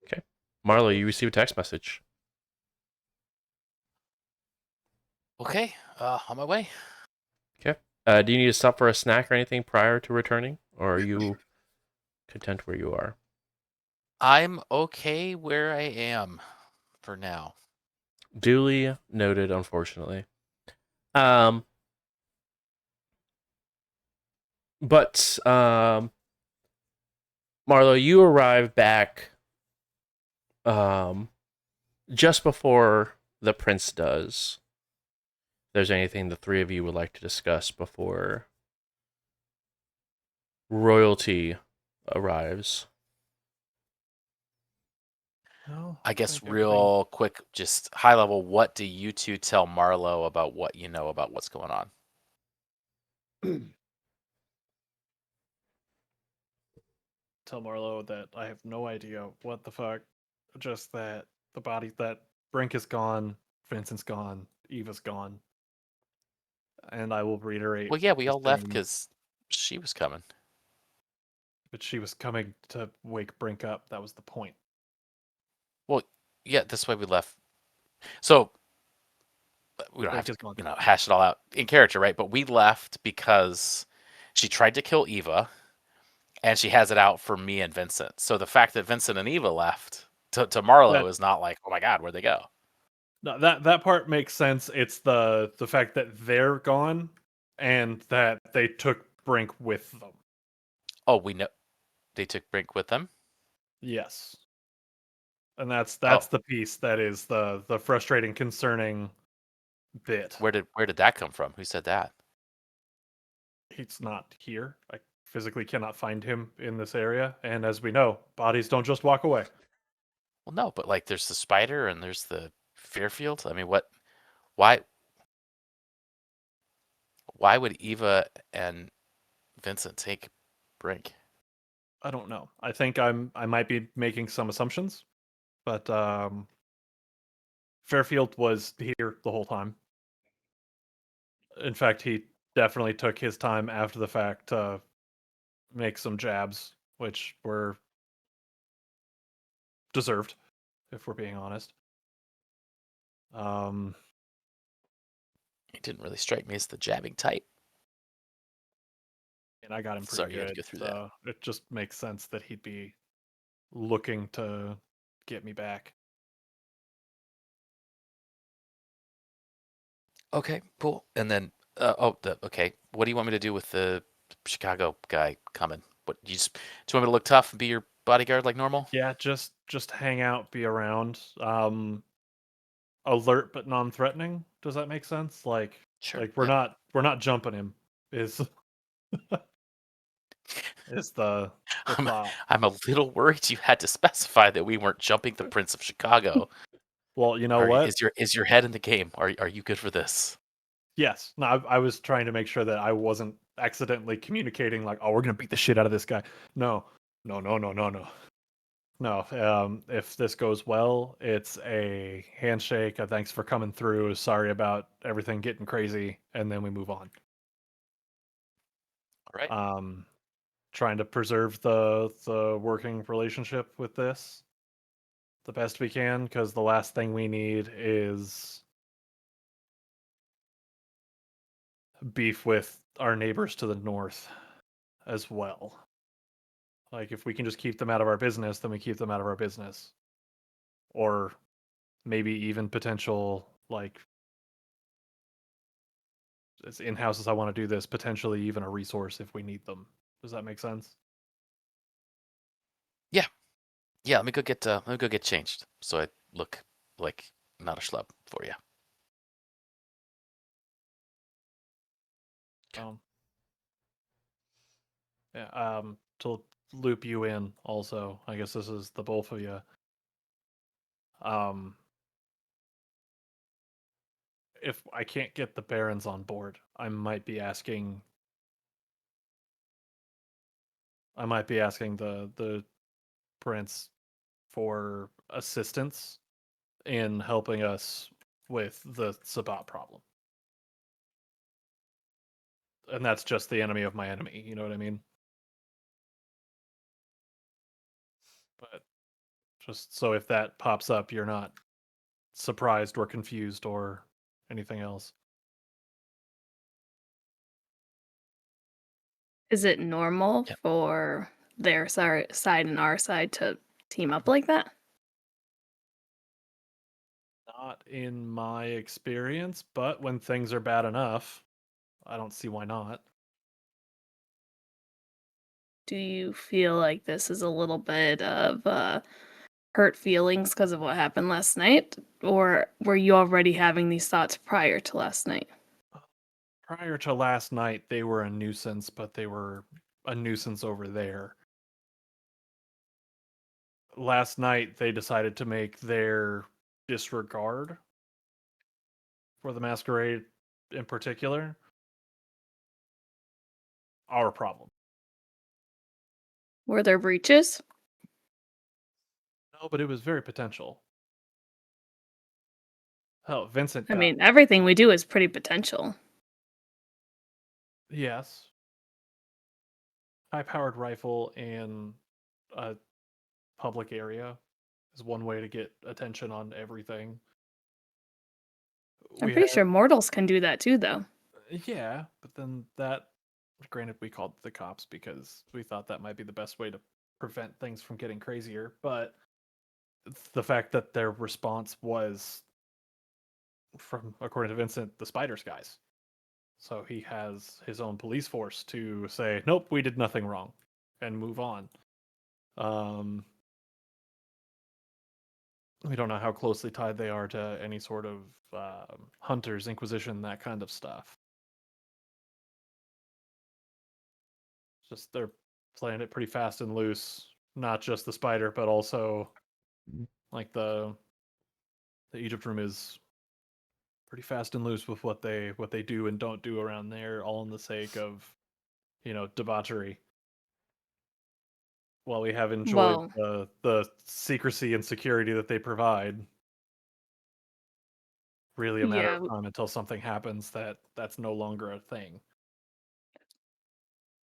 Okay. Marlo, you receive a text message. Okay, on my way. Okay. Do you need to stop for a snack or anything prior to returning? Or are you content where you are? I'm okay where I am for now. Duly noted, unfortunately. But Marlo, you arrive back just before the prince does. If there's anything the three of you would like to discuss before royalty arrives. Well, I guess think everything- real quick, just high level, what do you two tell Marlo about what you know about what's going on? Tell Marlo that I have no idea what the fuck. Just that the body that Brink is gone, Vincent's gone, Eva's gone. And I will reiterate. Well, yeah, we the all left same, because she was coming. but she was coming to wake Brink up. That was the point. Well, yeah, that's why we left. So we don't Brink have is gone. to, hash it all out in character, right? But we left because she tried to kill Eva, and she has it out for me and Vincent. So the fact that Vincent and Eva left to Marlo is not like, oh my god, where'd they go? No, that part makes sense. It's the fact that they're gone and that they took Brink with them. Oh, we know they took Brink with them. Yes. And that's Oh. the piece that is the frustrating, concerning bit. Where did that come from? Who said that? He's not here. I physically cannot find him in this area, and as we know, bodies don't just walk away. Well, no, but like there's the spider and there's the Fairfield. I mean, what? Why would Eva and Vincent take Brink? I don't know. I think I might be making some assumptions, but Fairfield was here the whole time. In fact, he definitely took his time after the fact to make some jabs, which were deserved, if we're being honest. He didn't really strike me as the jabbing type. And I got him pretty Sorry, you had to good, go through so it just makes sense that he'd be looking to get me back. Okay, cool. And then, okay. What do you want me to do with the Chicago guy coming? What do you just do? You want me to look tough and be your bodyguard like normal? Yeah, just hang out, be around. Alert but non-threatening. Does that make sense? Like Sure. we're yeah. not jumping him. Is the thought. I'm a little worried you had to specify that we weren't jumping the Prince of Chicago. Well, you know what? Is your head in the game? Are you good for this? Yes. No, I was trying to make sure that I wasn't accidentally communicating like, oh, we're gonna beat the shit out of this guy. No. No. If this goes well, it's a handshake. A thanks for coming through. Sorry about everything getting crazy, and then we move on. Right. Trying to preserve the working relationship with this the best we can, because the last thing we need is beef with our neighbors to the north as well. Like, if we can just keep them out of our business, then we keep them out of our business. Or maybe even potential, like, as in-house as I want to do this, potentially even a resource if we need them. Does that make sense? Yeah, let me go get changed so I look like not a schlub for you. Yeah. To loop you in also, I guess this is the both of you. If I can't get the barons on board, I might be asking the prince for assistance in helping us with the Sabat problem. And that's just the enemy of my enemy, you know what I mean? But just so if that pops up, you're not surprised or confused or anything else. Is it normal Yeah. for their side and our side to team up like that? Not in my experience, but when things are bad enough, I don't see why not. Do you feel like this is a little bit of hurt feelings because of what happened last night? Or were you already having these thoughts prior to last night? Prior to last night, they were a nuisance, but they were a nuisance over there. Last night, they decided to make their disregard for the Masquerade in particular our problem. Were there breaches? No, but it was very potential. Hell, Vincent I got, mean, everything we do is pretty potential. yes, high-powered rifle in a public area is one way to get attention on everything. I'm We pretty had, sure mortals can do that too, though. yeah, but then that, granted, we called the cops because we thought that might be the best way to prevent things from getting crazier, but the fact that their response was from, according to Vincent, the Spiders guys. So he has his own police force to say, nope, we did nothing wrong, and move on. We don't know how closely tied they are to any sort of hunters, Inquisition, that kind of stuff. Just they're playing it pretty fast and loose. Not just the spider, but also like the Egypt room is pretty fast and loose with what they do and don't do around there, all in the sake of, debauchery. While we have enjoyed Well, the secrecy and security that they provide, really a matter yeah. of time until something happens that's no longer a thing.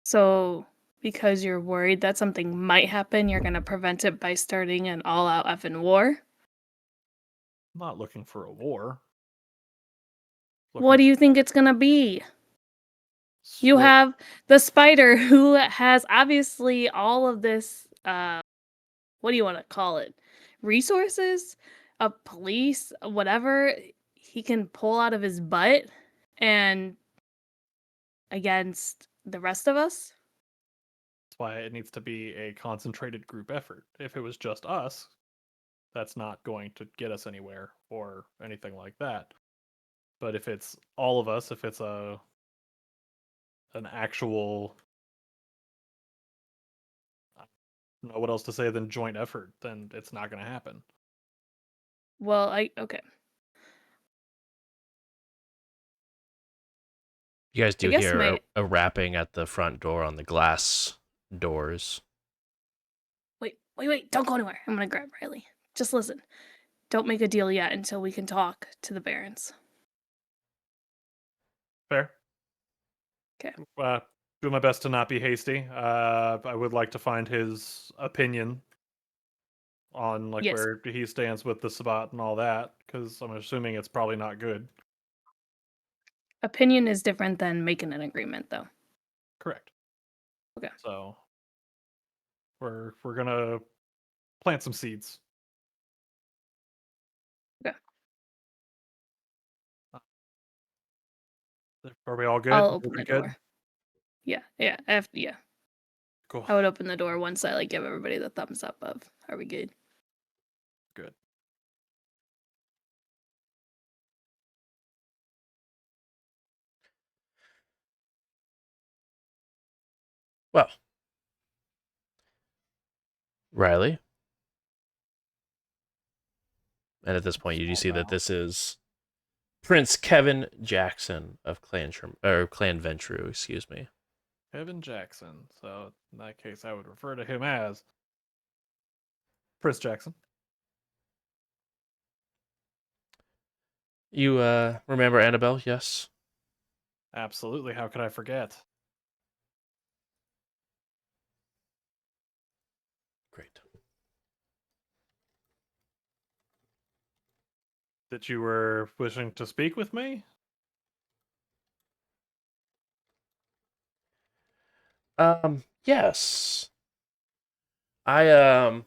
So, because you're worried that something might happen, you're gonna prevent it by starting an all-out effing war? I'm not looking for a war. What Looking do for you think it's gonna be? You split. have the spider who has obviously all of this, what do you want to call it? Resources, a police, whatever he can pull out of his butt and against the rest of us. That's why it needs to be a concentrated group effort. If it was just us, that's not going to get us anywhere or anything like that. But if it's all of us, if it's an actual, I don't know what else to say than joint effort, then it's not going to happen. Well, okay. You guys I do guess hear my a rapping at the front door on the glass doors. wait, don't go anywhere. I'm gonna grab Riley. Just listen. Don't make a deal yet until we can talk to the barons. Fair. Okay. do my best to not be hasty. I would like to find his opinion on like Yes. where he stands with the Sabbat and all that, because I'm assuming it's probably not good. Opinion is different than making an agreement, though. Correct. Okay. So we're gonna plant some seeds. Okay. Are we all good? I'll Are we open the pretty good? door. Yeah. Yeah. Cool. I would open the door once I like give everybody the thumbs up of are we good? Good. Well, Riley. And at this point, you do see that this is Prince Kevin Jackson of Clan Ventru, excuse me. Kevin Jackson. So in that case, I would refer to him as Prince Jackson. You remember Annabelle? Yes. Absolutely. How could I forget? Great. That you were wishing to speak with me? Yes. I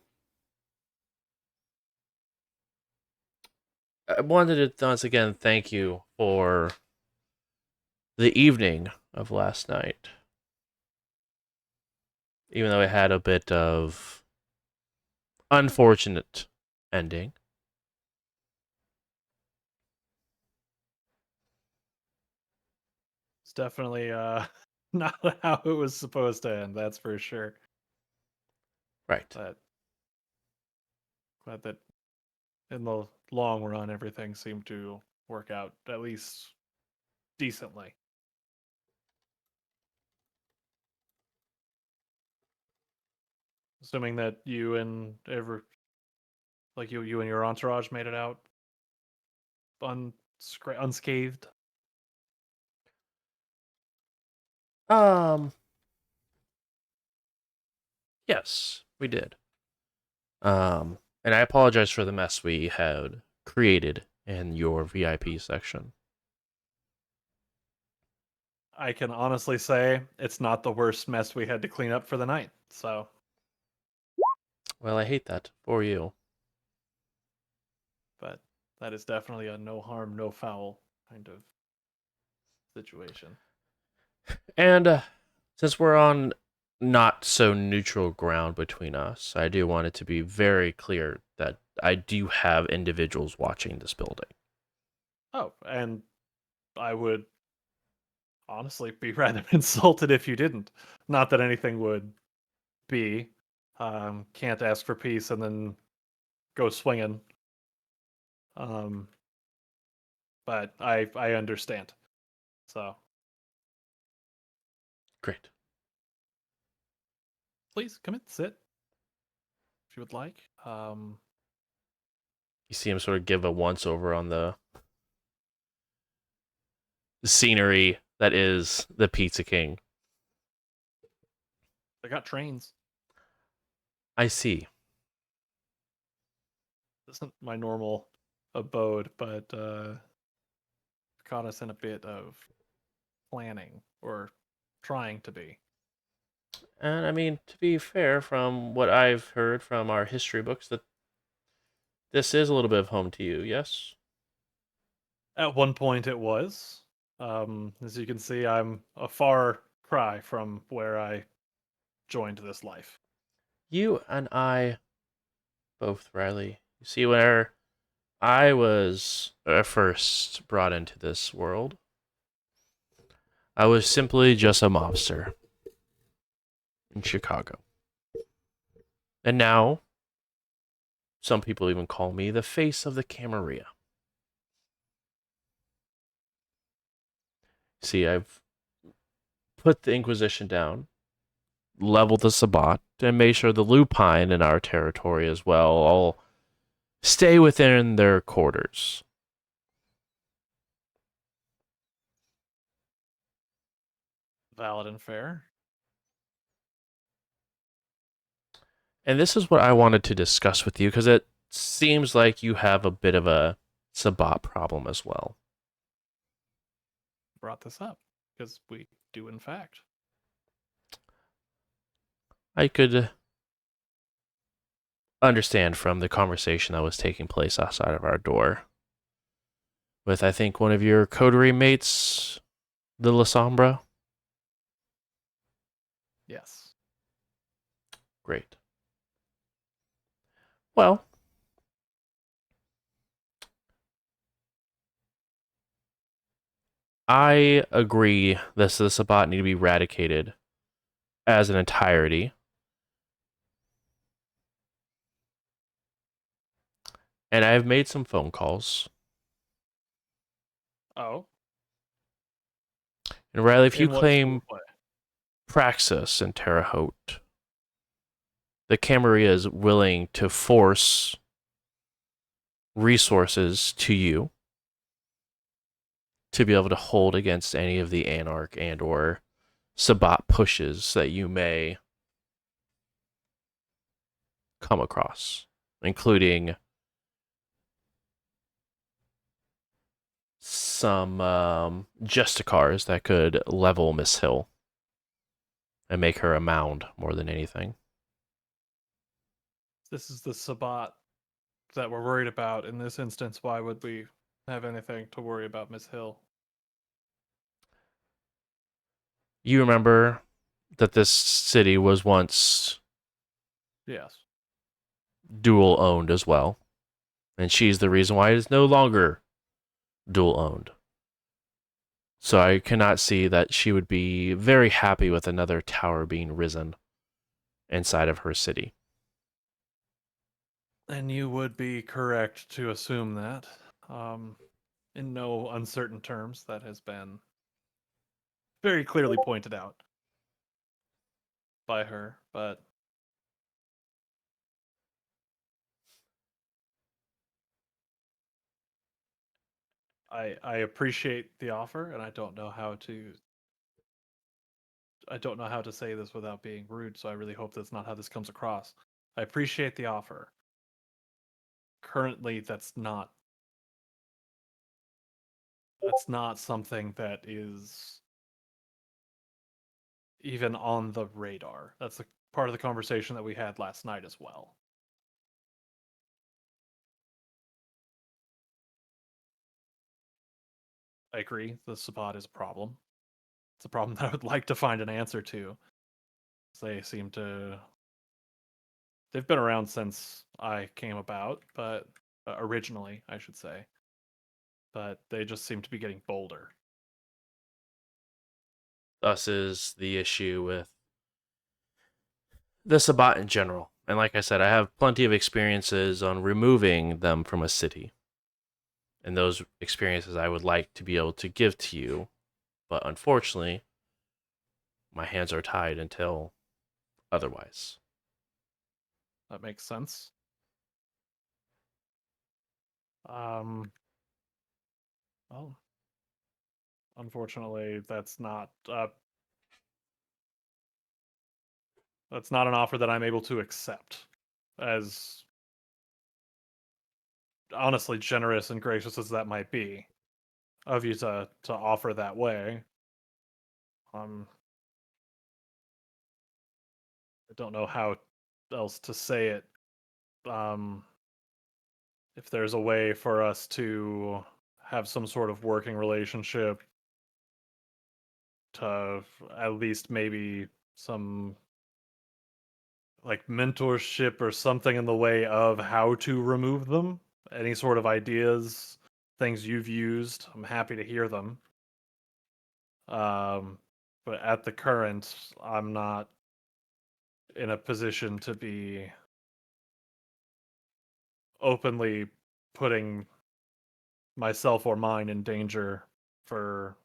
wanted to once again thank you for the evening of last night. Even though it had a bit of unfortunate ending. It's definitely not how it was supposed to end, that's for sure. Right. But glad that in the long run everything seemed to work out at least decently. Assuming that you and you and your entourage made it out unscathed. Yes, we did. And I apologize for the mess we had created in your VIP section. I can honestly say it's not the worst mess we had to clean up for the night. So, Well, I hate that for you. but that is definitely a no harm, no foul kind of situation. And since we're on not so neutral ground between us, I do want it to be very clear that I do have individuals watching this building. Oh, and I would honestly be rather insulted if you didn't. Not that anything would be. Can't ask for peace and then go swinging. Um, but I understand. So Great. please come in, sit if you would like. You see him sort of give a once over on the scenery that is the Pizza King. They got trains. I see. This isn't my normal abode, but caught us in a bit of planning or trying to be. And I mean, to be fair, from what I've heard from our history books, that this is a little bit of home to you, yes? At one point, it was. As you can see, I'm a far cry from where I joined this life. You and I both, Riley. You see, where I was first brought into this world, I was simply just a mobster in Chicago. And now, some people even call me the face of the Camarilla. See, I've put the Inquisition down, leveled the Sabbat, and made sure the Lupine in our territory as well all stay within their quarters. Valid and fair. And this is what I wanted to discuss with you because it seems like you have a bit of a Sabat problem as well. Brought this up because we do, in fact. I could understand from the conversation that was taking place outside of our door with, I think, one of your coterie mates, the La Sombra. Yes. Great. Well, I agree that the Sabat need to be eradicated as an entirety. And I've made some phone calls. Oh. And Riley, if you In what sort claim of way? Praxis and Terre Haute, the Camarilla is willing to force resources to you to be able to hold against any of the Anarch and or Sabat pushes that you may come across, including some Justicars that could level Miss Hill and make her a mound more than anything. This is the Sabat that we're worried about in this instance. Why would we have anything to worry about Miss Hill? You remember that this city was once Yes. dual owned as well, and she's the reason why it is no longer dual owned. So I cannot see that she would be very happy with another tower being risen inside of her city. And you would be correct to assume that. In no uncertain terms, that has been very clearly pointed out by her, but I appreciate the offer, and I don't know how to say this without being rude, so I really hope that's not how this comes across. I appreciate the offer. Currently, that's not something that is even on the radar. That's the part of the conversation that we had last night as well. I agree, the Sabbat is a problem. It's a problem that I would like to find an answer to. They seem to. They've been around since I came about, but originally, I should say. But they just seem to be getting bolder. Thus is the issue with the Sabat in general. And like I said, I have plenty of experiences on removing them from a city. And those experiences I would like to be able to give to you. But unfortunately, my hands are tied until otherwise. That makes sense. Well, unfortunately, that's not an offer that I'm able to accept. As honestly generous and gracious as that might be of you to offer that way. I don't know how else to say it. If there's a way for us to have some sort of working relationship, to at least maybe some like mentorship or something in the way of how to remove them, any sort of ideas, things you've used, I'm happy to hear them. But at the current, I'm not in a position to be openly putting myself or mine in danger for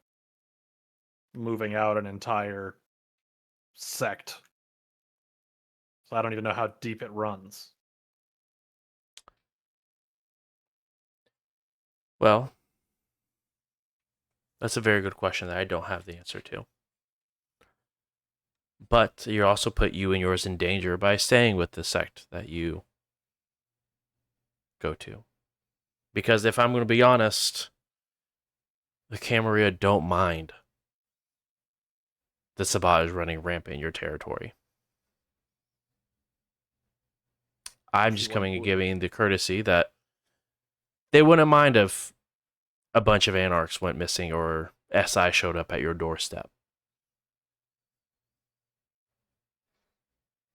moving out an entire sect. So I don't even know how deep it runs. Well, that's a very good question that I don't have the answer to. But you also put you and yours in danger by staying with the sect that you go to. Because if I'm going to be honest, the Camarilla don't mind the Sabbat is running rampant in your territory. I'm just coming and giving the courtesy that they wouldn't mind if a bunch of anarchs went missing or SI showed up at your doorstep.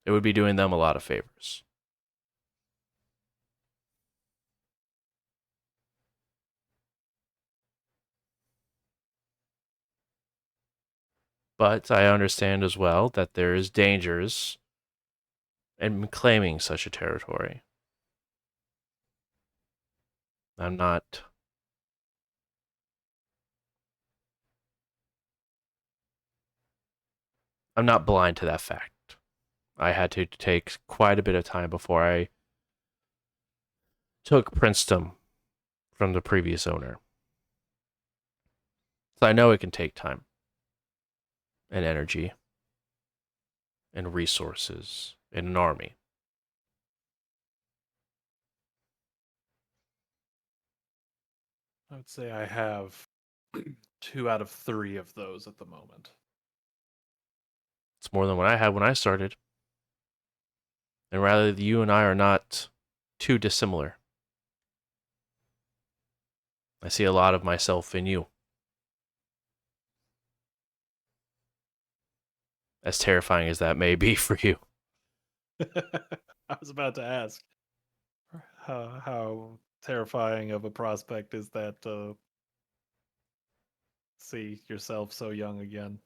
It would be doing them a lot of favors. But I understand as well that there is dangers in claiming such a territory. I'm not blind to that fact. I had to take quite a bit of time before I took Princedom from the previous owner. So I know it can take time and energy and resources and an army. I would say I have 2 out of 3 of those at the moment. It's more than what I had when I started. And rather, you and I are not too dissimilar. I see a lot of myself in you. As terrifying as that may be for you. I was about to ask how terrifying of a prospect is that to see yourself so young again.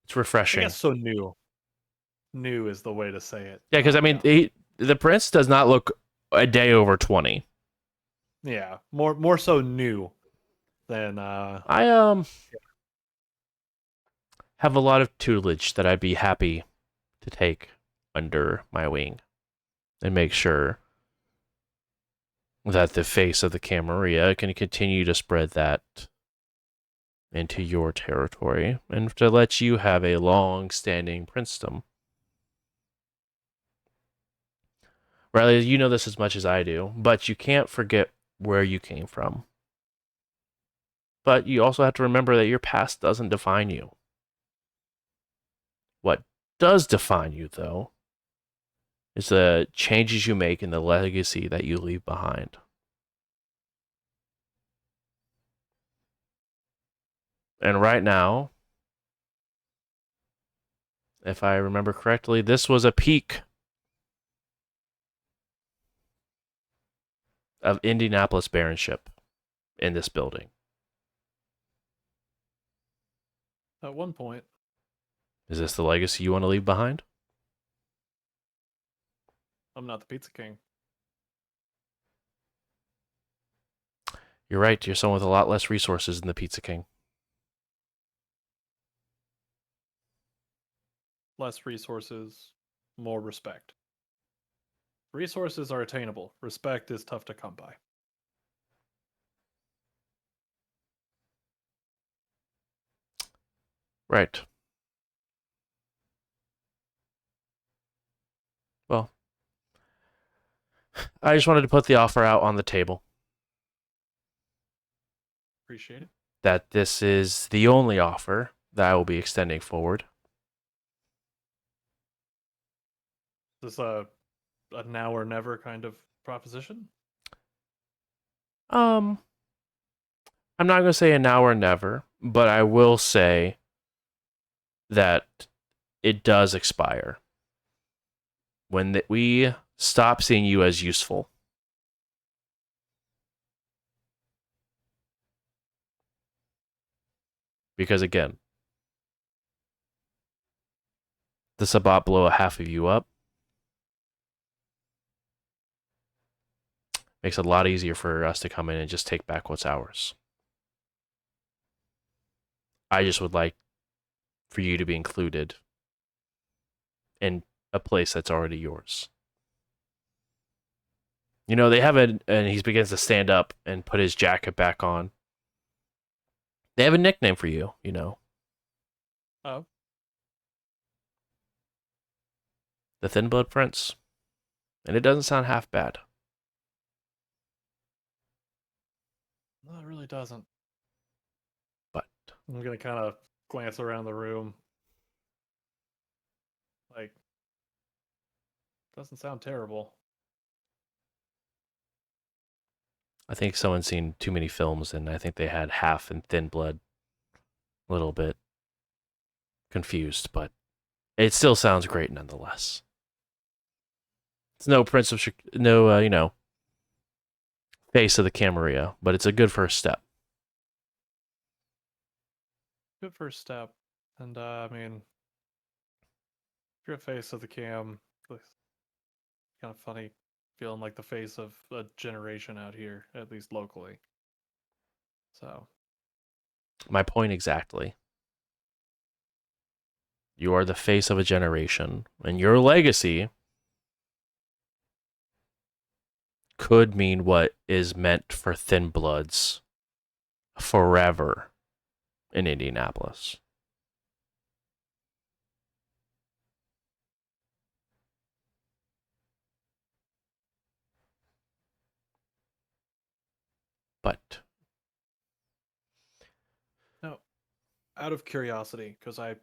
It's I refreshing. guess so new. New is the way to say it. Yeah, because I mean, the prince does not look a day over 20. Yeah, more so new than I have a lot of tutelage that I'd be happy to take under my wing and make sure that the face of the Camarilla can continue to spread that into your territory and to let you have a long-standing princedom. Riley, you know this as much as I do, but you can't forget where you came from. But you also have to remember that your past doesn't define you. What does define you, though, is the changes you make and the legacy that you leave behind. And right now, if I remember correctly, this was a peak of Indianapolis baronship in this building. at one point. Is this the legacy you want to leave behind? I'm not the Pizza King. You're right. You're someone with a lot less resources than the Pizza King. Less resources, more respect. Resources are attainable. Respect is tough to come by. Right. Well, I just wanted to put the offer out on the table Appreciate it. that this is the only offer that I will be extending forward. Is this a now or never kind of proposition? I'm not going to say a now or never, but I will say that it does expire when we stop seeing you as useful. Because again, the Sabbat blow a half of you up. Makes it a lot easier for us to come in and just take back what's ours. I just would like for you to be included in a place that's already yours. You know, they have it, and he begins to stand up and put his jacket back on. They have a nickname for you, you know. Oh, The thin blood prints. And it doesn't sound half bad. no, it really doesn't. But I'm gonna kind of glance around the room. Like, doesn't sound terrible. I think someone's seen too many films, and I think they had half and thin blood. A little bit confused, but it still sounds great nonetheless. It's no Prince of face of the Camarilla, but it's a good first step. Good first step. And I mean, if you're a face of the cam, it's kind of funny feeling like the face of a generation out here, at least locally. So, My point exactly. You are the face of a generation, and your legacy could mean what is meant for thin bloods forever in Indianapolis. But no, out of curiosity, because I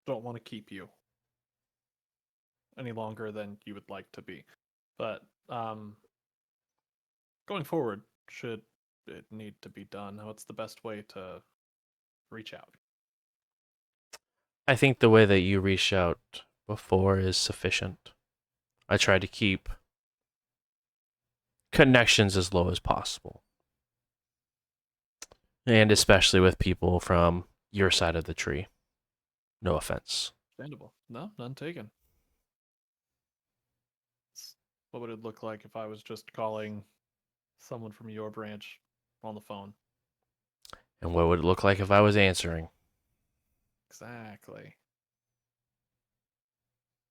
don't want to keep you any longer than you would like to be. But going forward, should it need to be done, what's the best way to reach out? I think the way that you reached out before is sufficient. I try to keep connections as low as possible. And especially with people from your side of the tree. No offense. Understandable. No, none taken. What would it look like if I was just calling someone from your branch on the phone? And what would it look like if I was answering? Exactly.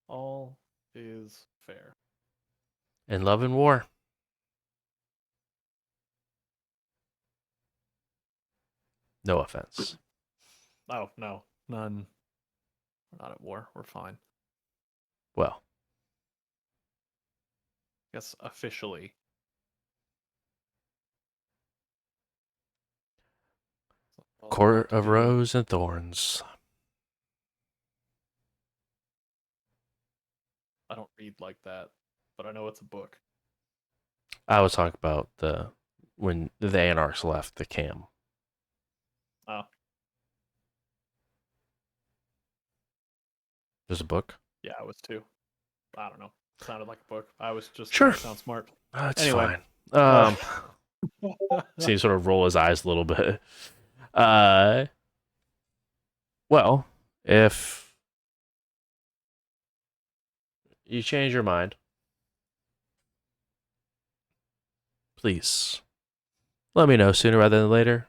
All is fair. In love and war. No offense. Oh, no. None. We're not at war. We're fine. Well, Guess officially. All I'm court about to of do- rose and thorns. I don't read like that, but I know it's a book. I was talking about when the Anarchs left the cam. Oh, There's a book. yeah, I was too. I don't know. Sounded like a book. I was just Sure. trying to sound smart. That's Anyway. fine. See him sort of roll his eyes a little bit. Well, if you change your mind, please let me know sooner rather than later.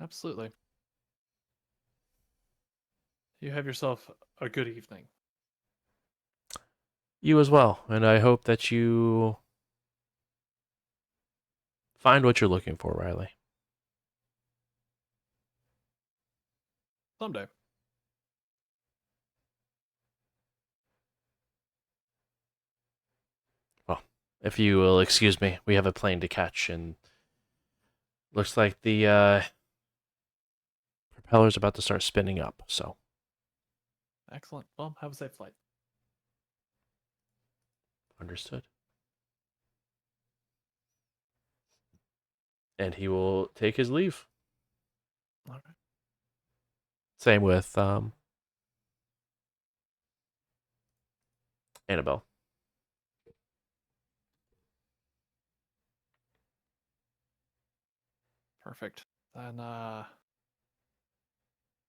Absolutely. You have yourself a good evening. You as well, and I hope that you find what you're looking for, Riley. Someday. Well, if you will excuse me, we have a plane to catch, and looks like the propeller's about to start spinning up, so. Excellent. Well, have a safe flight. Understood. And he will take his leave. All right. Same with Annabelle. Perfect. Then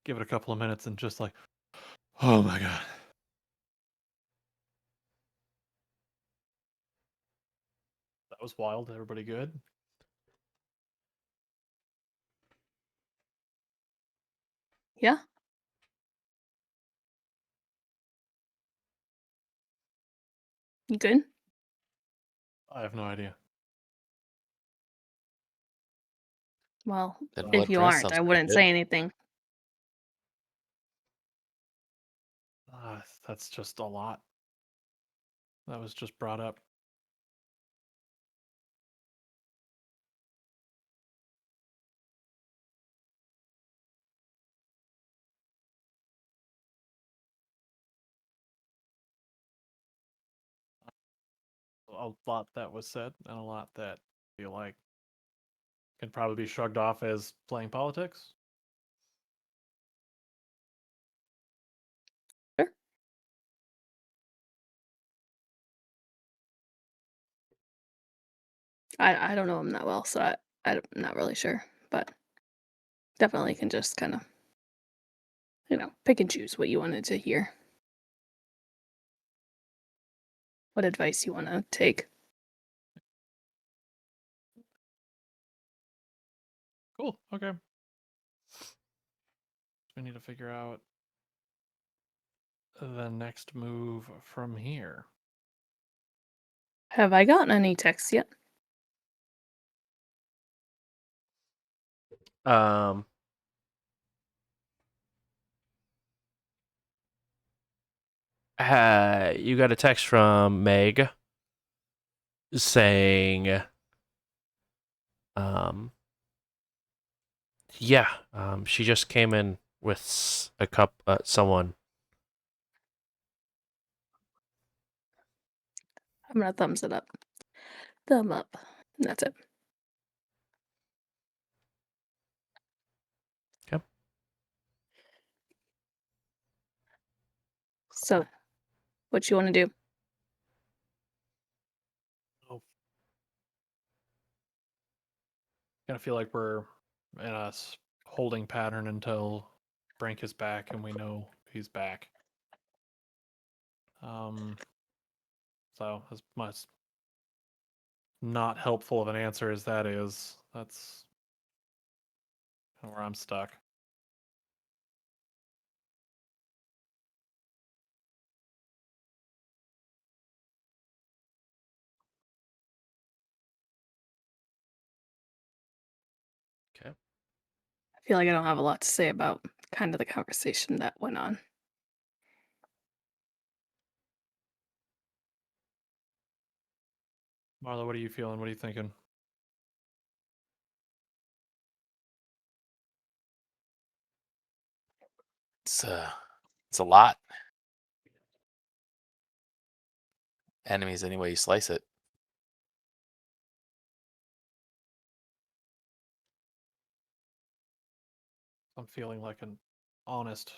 give it a couple of minutes and just like, oh my god. That was wild. Everybody good? Yeah. You good? I have no idea. Well, Thin if blood you prints aren't, sounds I pretty wouldn't good. say anything. That's just a lot. That was just brought up. A lot that was said, and a lot that I feel like can probably be shrugged off as playing politics. Sure. I don't know him that well, so I'm not really sure, but definitely can just kind of, pick and choose what you wanted to hear, what advice you want to take. Cool. Okay. We need to figure out the next move from here. Have I gotten any texts yet? You got a text from Meg saying, yeah, she just came in with someone. I'm gonna thumbs it up. Thumb up. That's it. Okay. So, what you want to do? Oh. Kind of feel like we're in a holding pattern until Brink is back and we know he's back. So as much not helpful of an answer as that is, that's kind of where I'm stuck. Okay. I feel like I don't have a lot to say about kind of the conversation that went on. Marla, what are you feeling? What are you thinking? It's a lot. Enemies any way you slice it. I'm feeling like an honest.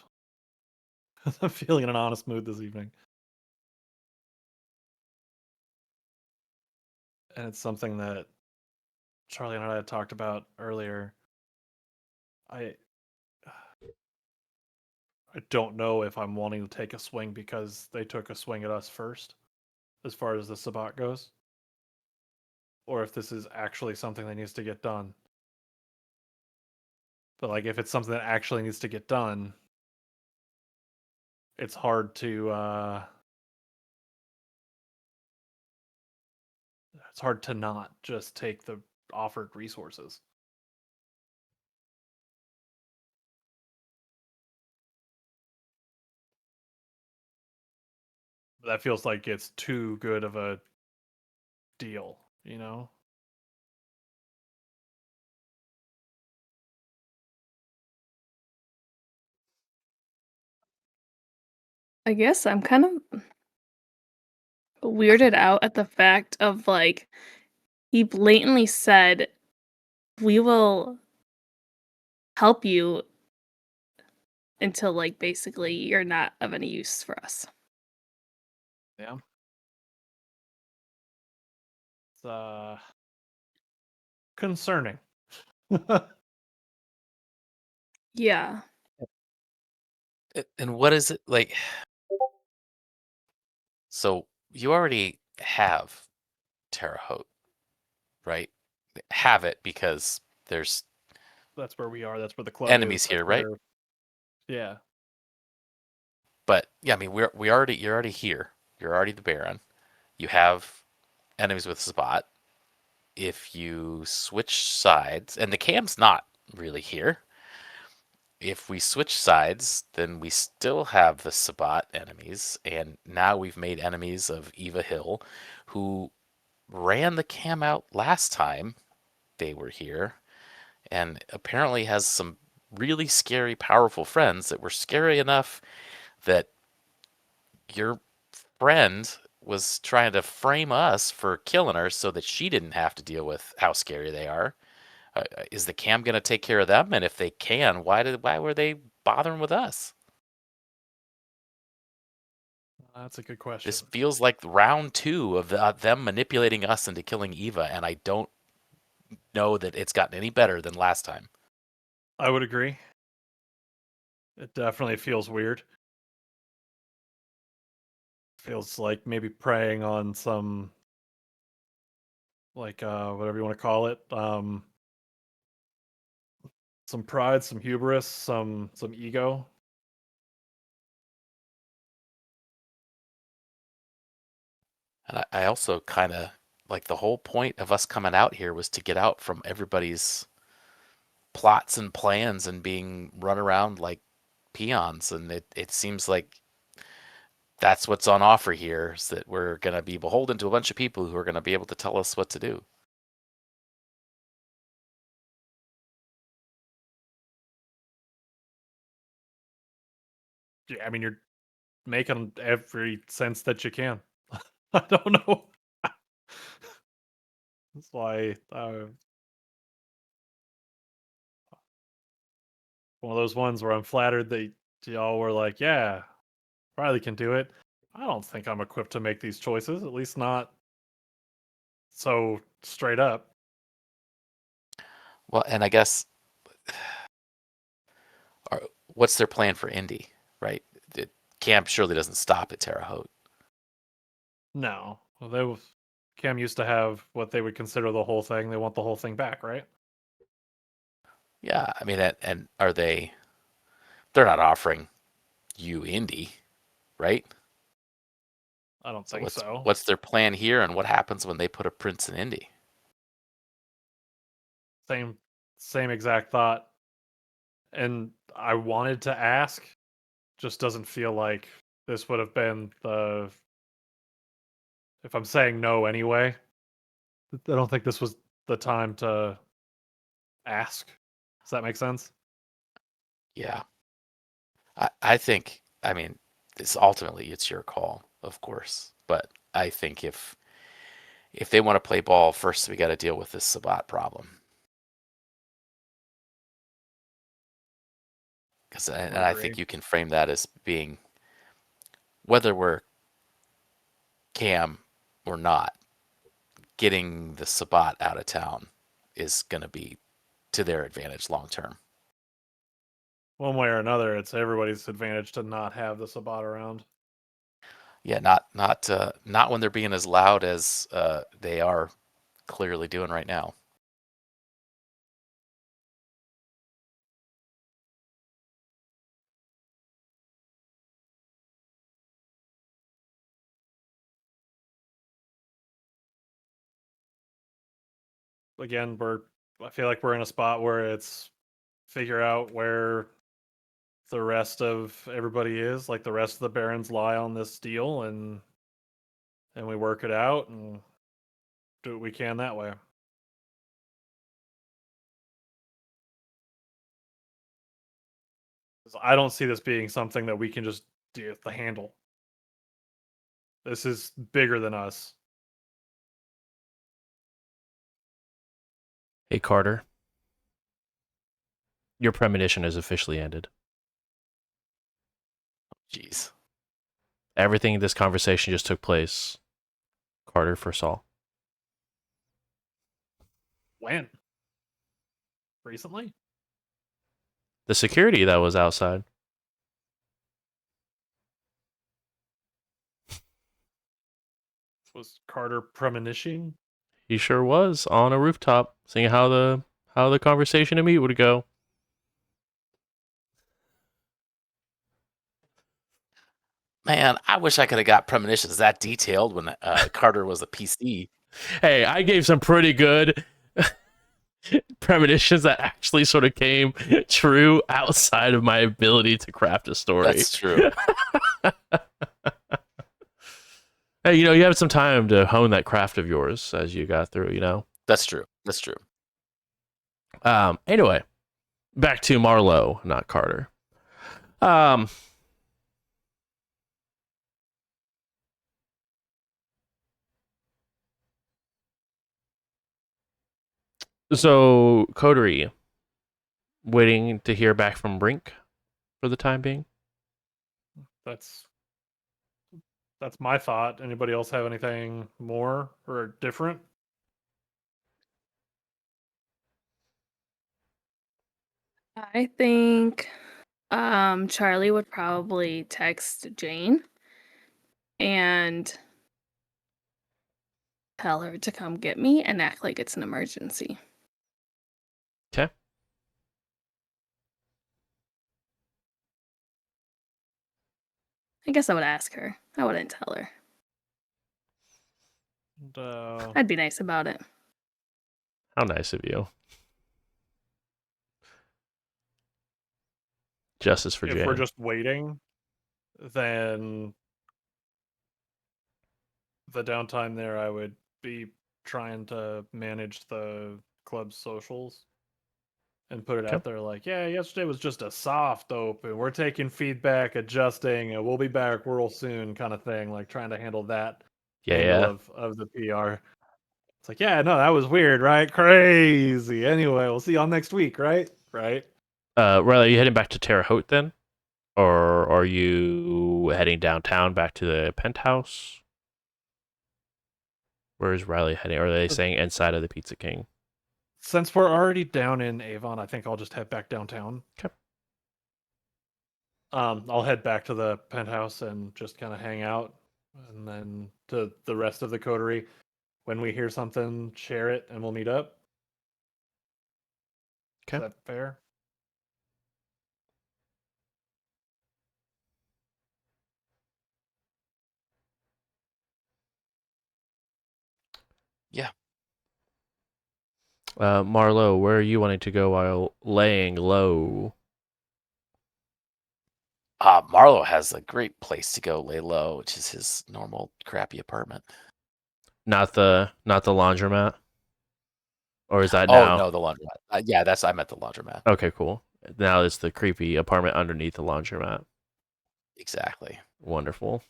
I'm feeling in an honest mood this evening. And it's something that Charlie and I had talked about earlier. I don't know if I'm wanting to take a swing because they took a swing at us first, as far as the Sabat goes, or if this is actually something that needs to get done. But like, if it's something that actually needs to get done, it's hard to not just take the offered resources. That feels like it's too good of a deal, you know? I guess I'm kind of weirded out at the fact of like he blatantly said we will help you until like basically you're not of any use for us. Yeah. It's concerning. Yeah. And what is it like? So you already have Terre Haute, right? Have it because there's That's where we are. That's where the club enemies is. here, right? Yeah. But yeah, I mean you're already here. You're already the Baron. You have enemies with Spot. If you switch sides, and the cam's not really here, if we switch sides, then we still have the Sabat enemies, and now we've made enemies of Eva Hill, who ran the cam out last time they were here, and apparently has some really scary, powerful friends that were scary enough that your friend was trying to frame us for killing her so that she didn't have to deal with how scary they are. Is the cam going to take care of them? And if they can, why were they bothering with us? That's a good question. This feels like round 2 of them manipulating us into killing Eva, and I don't know that it's gotten any better than last time. I would agree. It definitely feels weird. Feels like maybe preying on some, like, whatever you want to call it, some pride, some hubris, some ego. And I also kind of like the whole point of us coming out here was to get out from everybody's plots and plans and being run around like peons. And it seems like that's what's on offer here, is that we're going to be beholden to a bunch of people who are going to be able to tell us what to do. Yeah, I mean, you're making every sense that you can. I don't know. That's why one of those ones where I'm flattered that y'all were like, yeah, Riley can do it. I don't think I'm equipped to make these choices, at least not so straight up. Well, and I guess what's their plan for Indy, right? The camp surely doesn't stop at Terre Haute. No. Well, Cam used to have what they would consider the whole thing. They want the whole thing back, right? Yeah, I mean, and are they? They're not offering you Indy, right? I don't think so. What's their plan here, and what happens when they put a prince in Indy? Same exact thought. And I wanted to ask, just doesn't feel like this would have been the. If I'm saying no anyway, I don't think this was the time to ask. Does that make sense? Yeah, I think. I mean, it's ultimately it's your call, of course, but I think if they want to play ball, first we got to deal with this Sabat problem. And I think you can frame that as being, whether we're Cam or not, getting the Sabat out of town is going to be to their advantage long term. One way or another, it's everybody's advantage to not have the Sabat around. Yeah, not when they're being as loud as they are clearly doing right now. Again, I feel like we're in a spot where it's figure out where the rest of everybody is. Like the rest of the barons lie on this deal, and we work it out and do what we can that way. I don't see this being something that we can just do the handle. This is bigger than us. Hey, Carter. Your premonition has officially ended. Jeez. Everything in this conversation just took place. Carter foresaw. When? Recently? The security that was outside. Was Carter premonition? He sure was on a rooftop, seeing how the conversation to meet would go. Man, I wish I could have got premonitions that detailed when Carter was a PC. Hey, I gave some pretty good premonitions that actually sort of came true outside of my ability to craft a story. That's true. Hey, you have some time to hone that craft of yours as you got through. That's true. That's true. Anyway, back to Marlowe, not Carter. So Coterie, waiting to hear back from Brink for the time being. That's my thought. Anybody else have anything more or different? I think Charlie would probably text Jane and tell her to come get me and act like it's an emergency. Okay. I guess I would ask her. I wouldn't tell her. And, I'd be nice about it. How nice of you. Justice for if Jane. we're just waiting, then the downtime there, I would be trying to manage the club's socials and put it Okay. out there like, yeah, yesterday was just a soft open. We're taking feedback, adjusting, and we'll be back real soon, kind of thing. Like trying to handle that angle of the PR. It's like, yeah, no, that was weird, right? Crazy. Anyway, we'll see y'all next week, right? Right. Riley, are you heading back to Terre Haute then? Or are you heading downtown back to the penthouse? Where is Riley heading? Or are they saying inside of the Pizza King? Since we're already down in Avon, I think I'll just head back downtown. Okay. I'll head back to the penthouse and just kind of hang out, and then to the rest of the coterie. When we hear something, share it, and we'll meet up. Okay. Is that fair? Yeah. Marlowe, where are you wanting to go while laying low? Marlowe has a great place to go lay low, which is his normal crappy apartment. Not the laundromat? Or is that Oh now? no, the laundromat. Yeah, I'm at the laundromat. Okay, cool. Now it's the creepy apartment underneath the laundromat. Exactly. Wonderful.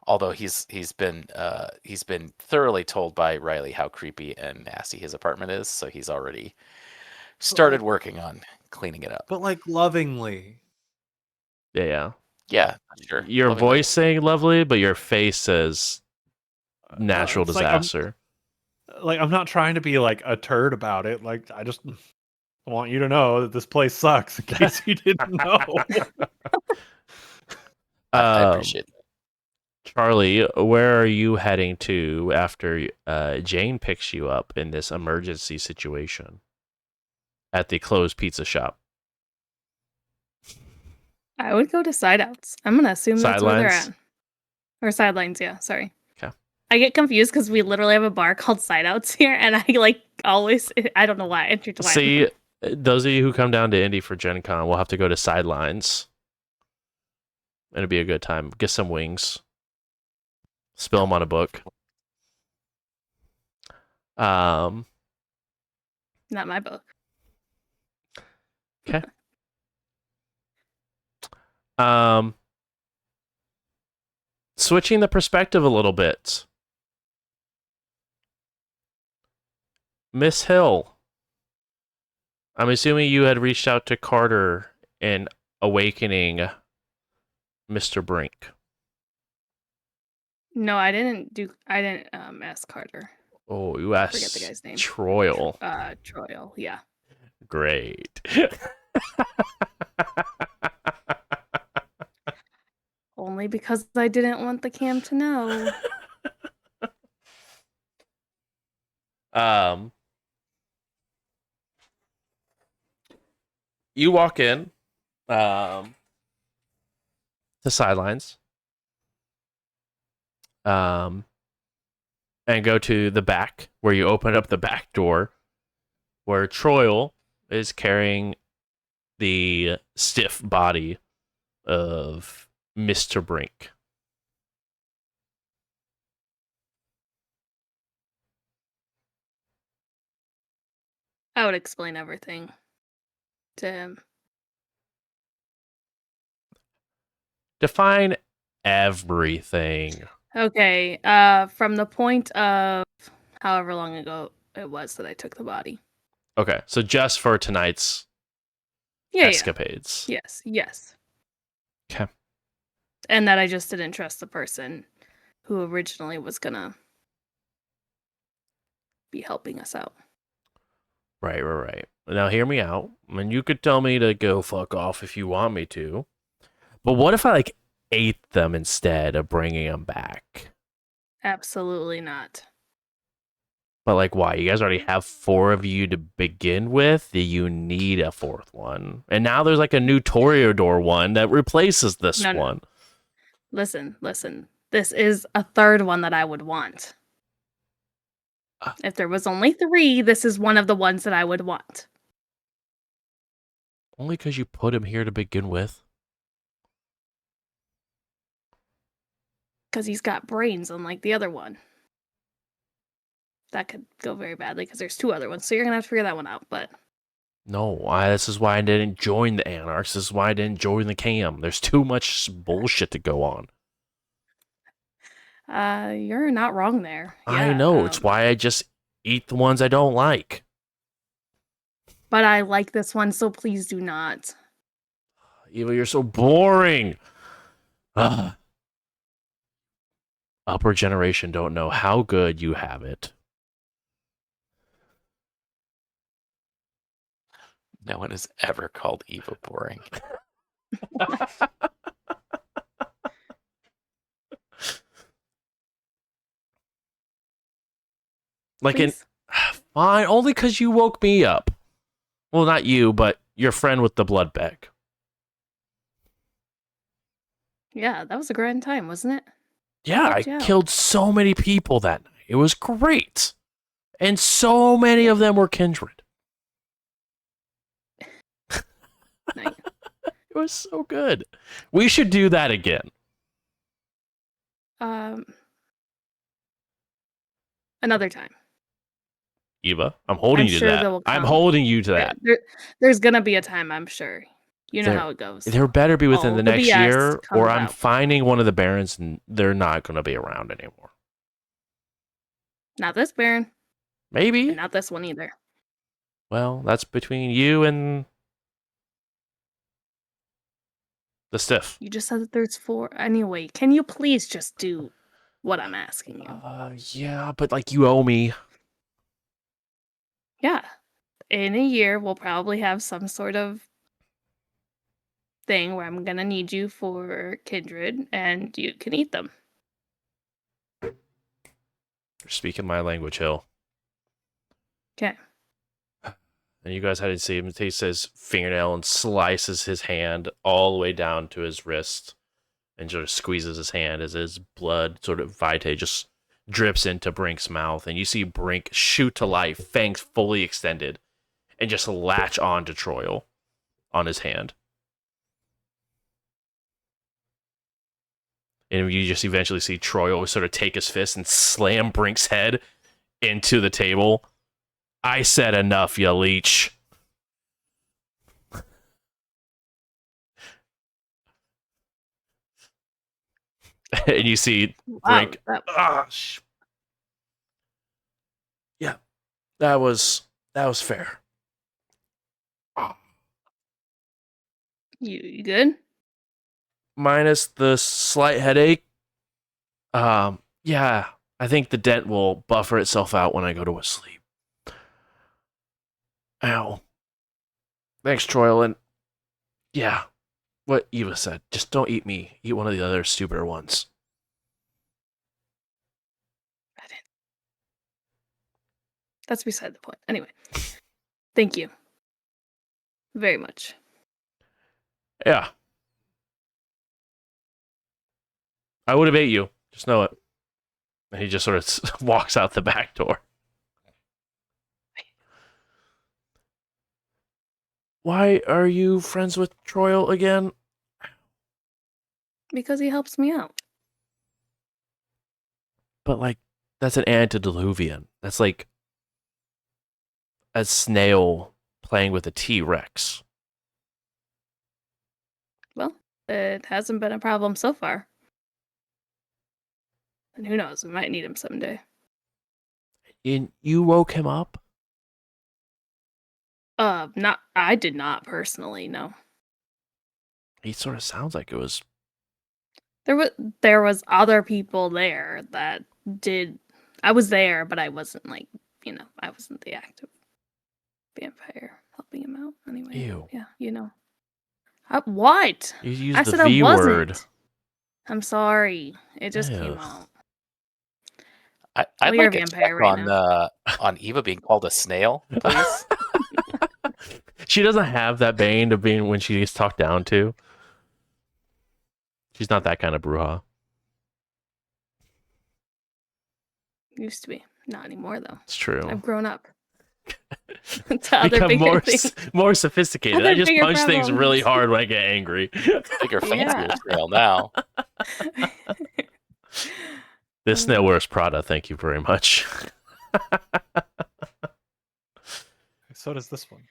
Although he's been thoroughly told by Riley how creepy and nasty his apartment is, so he's already started working on cleaning it up. But like lovingly. Yeah. Yeah, sure. Your Lovingly. voice saying lovely, but your face says natural It's disaster. I'm not trying to be like a turd about it. Like I just want you to know that this place sucks in case you didn't know. I appreciate that. Charlie, where are you heading to after Jane picks you up in this emergency situation at the closed pizza shop? I would go to side outs. I'm gonna assume that's where they're Sidelines? at. Or sidelines, yeah, sorry. Okay. I get confused because we literally have a bar called Side Outs here, and I always I don't know why I intertwine. See, those of you who come down to Indy for Gen Con will have to go to Sidelines. It'll be a good time. Get some wings. Spill them on a book. Not my book. Okay. Switching the perspective a little bit. Miss Hill. I'm assuming you had reached out to Carter in awakening Mr. Brink. No, I didn't ask Carter. Oh, you asked Forget the guy's name. Troyle. Troyle, yeah. Great. Only because I didn't want the cam to know. You walk in the sidelines and go to the back where you open up the back door where Troil is carrying the stiff body of Mr. Brink. I would explain everything to him. Define everything. Okay, from the point of however long ago it was that I took the body. Okay, so just for tonight's Yeah, escapades. yes. Okay. And that I just didn't trust the person who originally was gonna be helping us out. Right. Now hear me out. And you could tell me to go fuck off if you want me to. But what if I like ate them instead of bringing them back? Absolutely not. But like, why? You guys already have 4 of you to begin with. Do you need a 4th one? And now there's like a new Toreador one that replaces this No. one. Listen. This is a 3rd one that I would want. If there was only 3, this is one of the ones that I would want. Only because you put him here to begin with. Because he's got brains, unlike the other one. That could go very badly because there's 2 other ones, so you're gonna have to figure that one out. But No, this is why I didn't join the Anarchs. This is why I didn't join the Cam. There's too much bullshit to go on. you're not wrong there. I know. It's why I just eat the ones I don't like. But I like this one, so please do not. Eva, you're so boring. Ugh. Upper generation don't know how good you have it. No one has ever called Eva boring. Please? Fine, only because you woke me up. Well, not you, but your friend with the blood bag. Yeah, that was a grand time, wasn't it? Yeah, I Yeah. killed so many people that night. It was great. And so many of them were kindred. Nice. It was so good. We should do that again. Another time. Eva, I'm holding you to sure that. they will I'm come. holding you to that. There's gonna be a time, I'm sure. You know how it goes. There better be within All the the next BS year, or comes I'm out. finding one of the barons and they're not going to be around anymore. Not this Baron, Maybe. and not this one either. Well, that's between you and the stiff. You just said that there's 4. Anyway, can you please just do what I'm asking you? Yeah, but like you owe me. Yeah. In a year, we'll probably have some sort of thing where I'm gonna need you for kindred, and you can eat them. You're speaking my language, Hill. Okay. And you guys had to see him. He takes his fingernail and slices his hand all the way down to his wrist and sort of squeezes his hand as his blood, sort of vitae, just drips into Brink's mouth. And you see Brink shoot to life, fangs fully extended, and just latch on to Troil on his hand. And you just eventually see Troil sort of take his fist and slam Brink's head into the table. I said enough, you leech. And you see Brink. Wow, Yeah, that was fair. you good? Minus the slight headache. Yeah, I think the dent will buffer itself out when I go to sleep. Ow. Thanks, Troil, and yeah, what Eva said. Just don't eat me. Eat one of the other stupider ones. I didn't. That's beside the point. Anyway, thank you very much. Yeah. I would have ate you. Just know it. And he just sort of walks out the back door. Why are you friends with Troil again? Because he helps me out. But, like, that's an antediluvian. That's like a snail playing with a T-Rex. Well, it hasn't been a problem so far. And who knows, we might need him someday. You woke him up? I did not personally, no. He sort of sounds like it was... There was other people there that did. I was there, but I wasn't like, I wasn't the active vampire helping him out anyway. Ew. Yeah, what? You used I the said V I wasn't. word. I'm sorry. It just came Ew. out. I'd Well, you're like a a vampire check right on now. on Eva being called a snail, please. She doesn't have that bane of being when she gets talked down to. She's not that kind of bruja. Used to be. Not anymore though. It's true. I've grown up. To other Become bigger things. more sophisticated. Other I just bigger punch things really problems. Mm-hmm. hard when I get angry. Bigger, fancier Yeah. snail now. This snail wears Prada. Thank you very much. So does this one.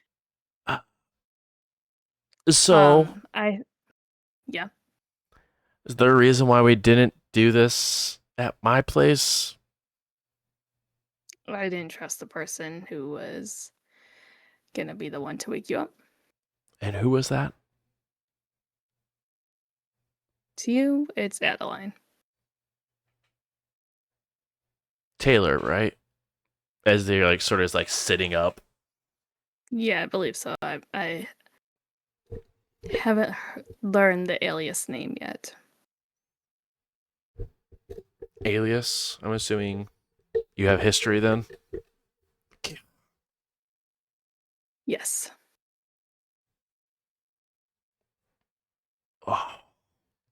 So, Yeah. is there a reason why we didn't do this at my place? I didn't trust the person who was gonna be the one to wake you up. And who was that? To you, it's Adeline. Taylor, right? As they're like sort of like sitting up. Yeah, I believe so. I haven't learned the alias name yet. Alias, I'm assuming you have history then? Yes. Oh,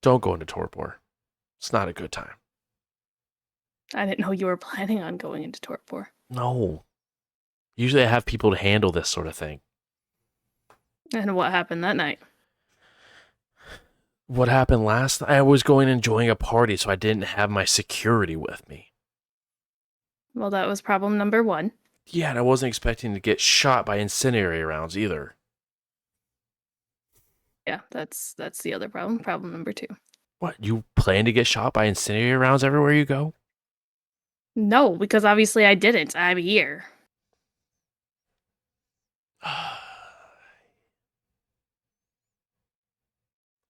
don't go into torpor. It's not a good time. I didn't know you were planning on going into torpor. No. Usually I have people to handle this sort of thing. And what happened that night? What happened last night? I was going enjoying a party, so I didn't have my security with me. Well, that was problem number 1. Yeah, and I wasn't expecting to get shot by incendiary rounds either. Yeah, that's the other problem. Problem number 2. What, you plan to get shot by incendiary rounds everywhere you go? No, because obviously I didn't. I'm here.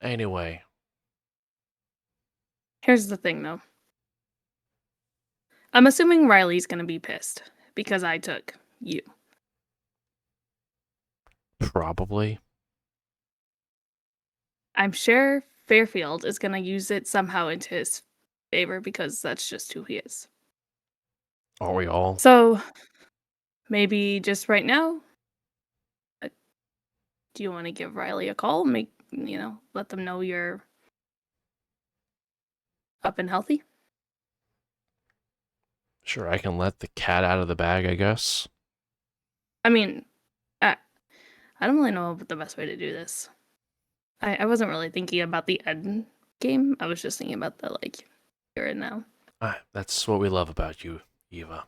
Anyway. Here's the thing, though. I'm assuming Riley's gonna be pissed because I took you. Probably. I'm sure Fairfield is gonna use it somehow into his favor because that's just who he is. Aren't we all? So, maybe just right now, do you want to give Riley a call? Let them know you're up and healthy? Sure, I can let the cat out of the bag, I guess. I mean, I don't really know the best way to do this. I wasn't really thinking about the end game. I was just thinking about the, here and now. That's what we love about you, Eva.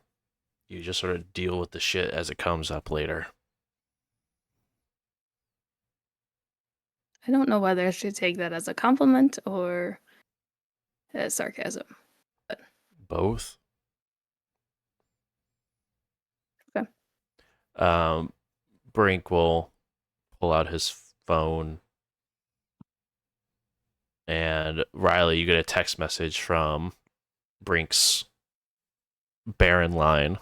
You just sort of deal with the shit as it comes up later. I don't know whether I should take that as a compliment or as sarcasm. Both? Okay. Brink will pull out his phone. And Riley, you get a text message from Brink's Baron line.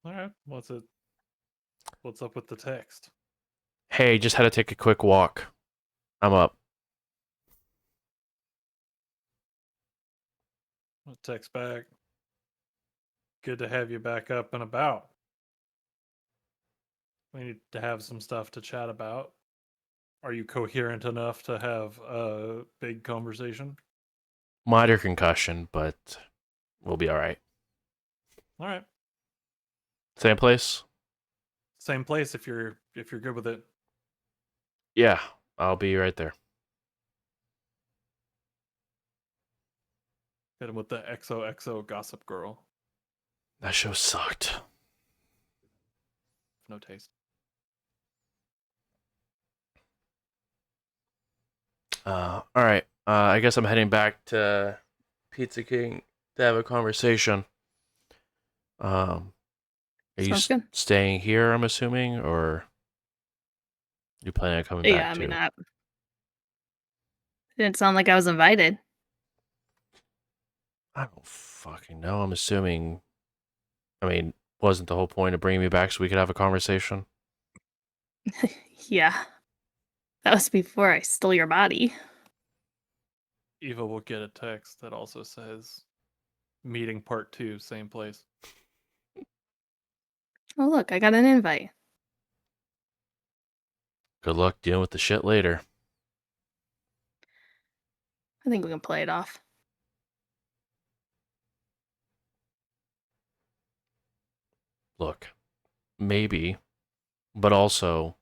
All right. What's up with the text? Hey, just had to take a quick walk. I'm up. I'll text back. Good to have you back up and about. We need to have some stuff to chat about. Are you coherent enough to have a big conversation? Minor concussion, but we'll be all right. All right. Same place? Same place if you're good with it. Yeah, I'll be right there. Hit him with the XOXO Gossip Girl. That show sucked. No taste. All right. I guess I'm heading back to Pizza King to have a conversation. Are you Sounds good. staying here, I'm assuming, or you planning on coming Yeah, back I mean, too? didn't sound like I was invited. I don't fucking know. I'm assuming. I mean, wasn't the whole point of bringing me back so we could have a conversation? Yeah. That was before I stole your body. Eva will get a text that also says meeting part 2, same place. Oh, look, I got an invite. Good luck dealing with the shit later. I think we can play it off. Look, maybe, but also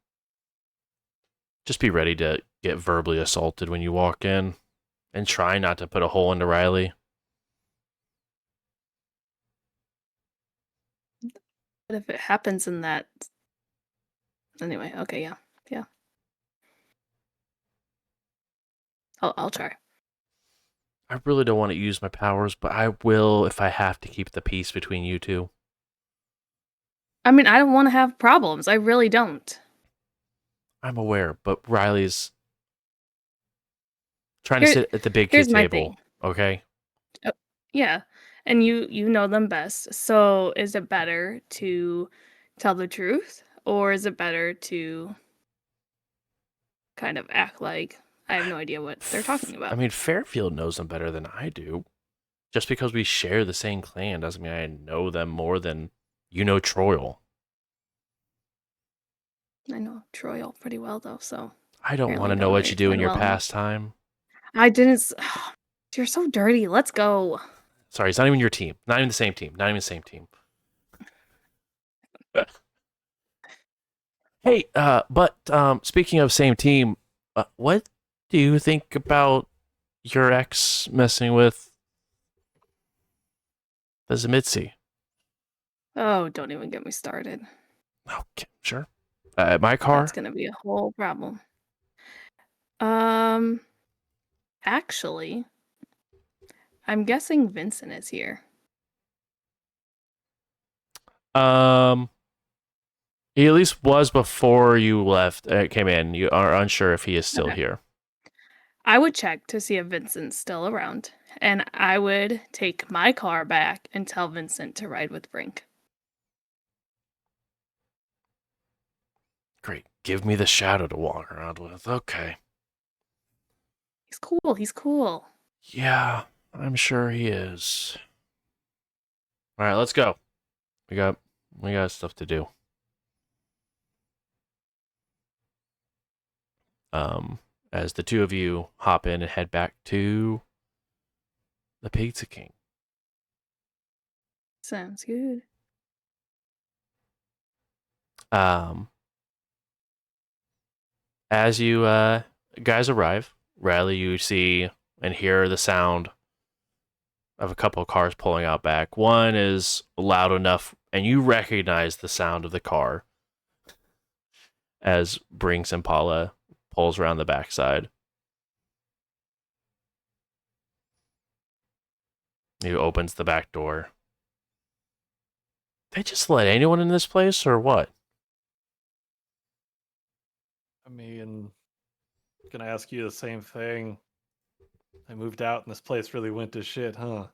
just be ready to get verbally assaulted when you walk in and try not to put a hole into Riley. But if it happens in that. Anyway, okay, yeah. Yeah. I'll try. I really don't want to use my powers, but I will if I have to keep the peace between you two. I mean, I don't want to have problems. I really don't. I'm aware, but Riley's trying to Here, sit at the big kid here's my table, thing. okay? Yeah. And you know them best. So is it better to tell the truth or is it better to kind of act like I have no idea what they're talking I about? mean, Fairfield knows them better than I do. Just because we share the same clan doesn't mean I know them more than you know Troyal. I know Troy pretty well though, so I don't want apparently to know don't what you do in really your well enough. pastime. I didn't You're so dirty. Let's go. Sorry, it's not even your team. Not even the same team. Not even the same team. Hey, but speaking of same team, what do you think about your ex messing with the Zemitzi? Oh, don't even get me started. Okay, sure. My That's car? gonna be a whole problem. Um, actually, I'm guessing Vincent is here. Um, he at least was before you left. Came in. You are unsure if he is still Okay. here. I would check to see if Vincent's still around, and I would take my car back and tell Vincent to ride with Brink. Great. Give me the shadow to walk around with. Okay. He's cool. He's cool. Yeah, I'm sure he is. All right, let's go. We got stuff to do. As the two of you hop in and head back to the Pizza King. Sounds good. As you guys arrive, Riley, you see and hear the sound of a couple of cars pulling out back. One is loud enough, and you recognize the sound of the car as Brinks Impala pulls around the backside. He opens the back door. They just let anyone in this place, or what? I mean, gonna ask you the same thing. I moved out and this place really went to shit, huh?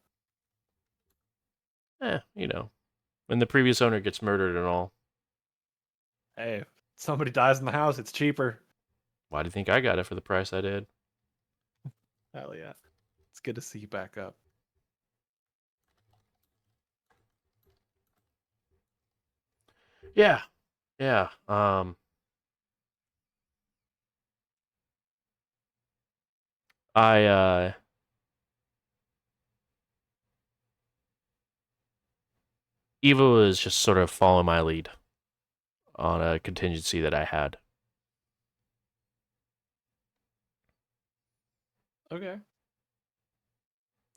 You know, when the previous owner gets murdered and all. Hey, if somebody dies in the house, it's cheaper. Why do you think I got it for the price I did? Hell yeah. It's good to see you back up. Yeah. I Eva was just sort of following my lead on a contingency that I had. Okay.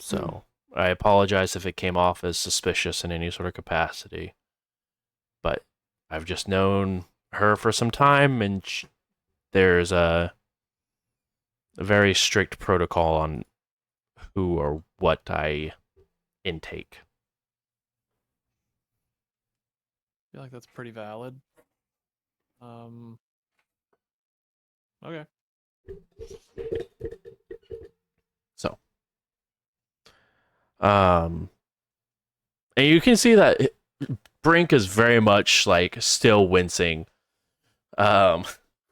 So I apologize if it came off as suspicious in any sort of capacity. But I've just known her for some time, and there's a very strict protocol on who or what I intake. I feel like that's pretty valid. Okay. So, and you can see that Brink is very much like still wincing, from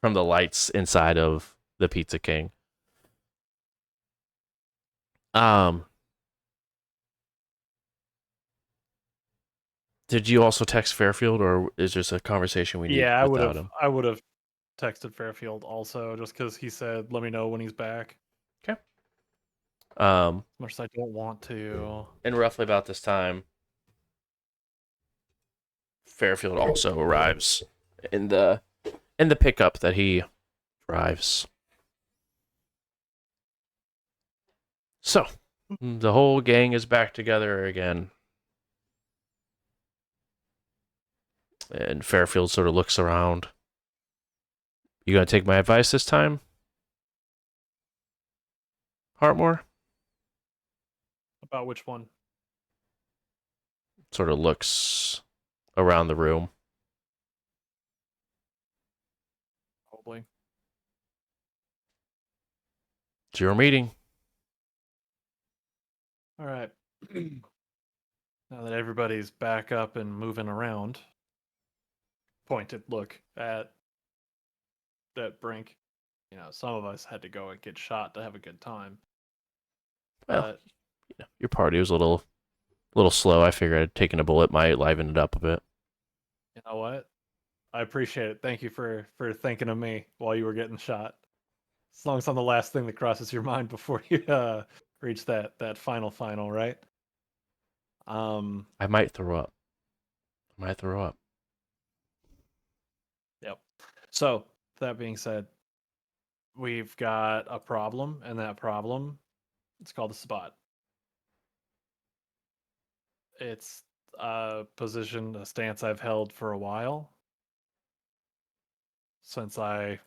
the lights inside of the Pizza King. Did you also text Fairfield, or is this a conversation we need Yeah, without him? I would have texted Fairfield also, just because he said, "Let me know when he's back." Okay. As much as I don't want to. And roughly about this time, Fairfield also arrives in the pickup that he drives. So, the whole gang is back together again. And Fairfield sort of looks around. You gonna take my advice this time, Hartmore? About which one? Sort of looks around the room. Probably. It's your meeting. All right. Now that everybody's back up and moving around, pointed look at Brink. You know, some of us had to go and get shot to have a good time. Well, your party was a little slow. I figured taking a bullet might liven it up a bit. You know what? I appreciate it. Thank you for thinking of me while you were getting shot. As long as I'm the last thing that crosses your mind before you reach that final, right? I might throw up. Yep. So that being said, we've got a problem, and that problem, it's called a spot. It's a position, a stance I've held for a while. Since I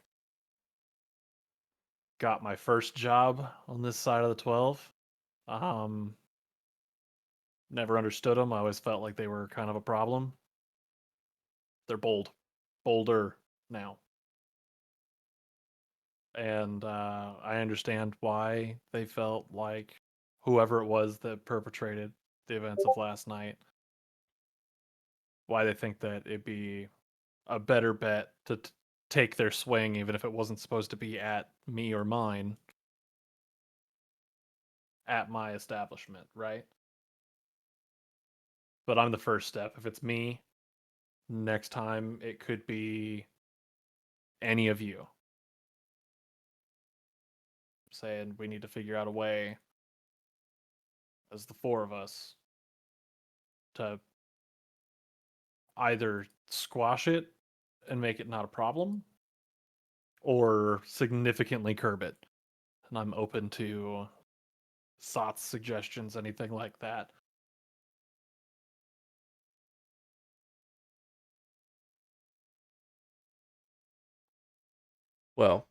got my first job on this side of the 12. Never understood them. I always felt like they were kind of a problem. They're bolder now. And I understand why they felt like whoever it was that perpetrated the events of last night, why they think that it'd be a better bet to take their swing, even if it wasn't supposed to be at me or mine, at my establishment, right? But I'm the first step. If it's me, next time it could be any of you. Saying we need to figure out a way, as the four of us, to either squash it and make it not a problem, or significantly curb it. And I'm open to thoughts, suggestions, anything like that. Well,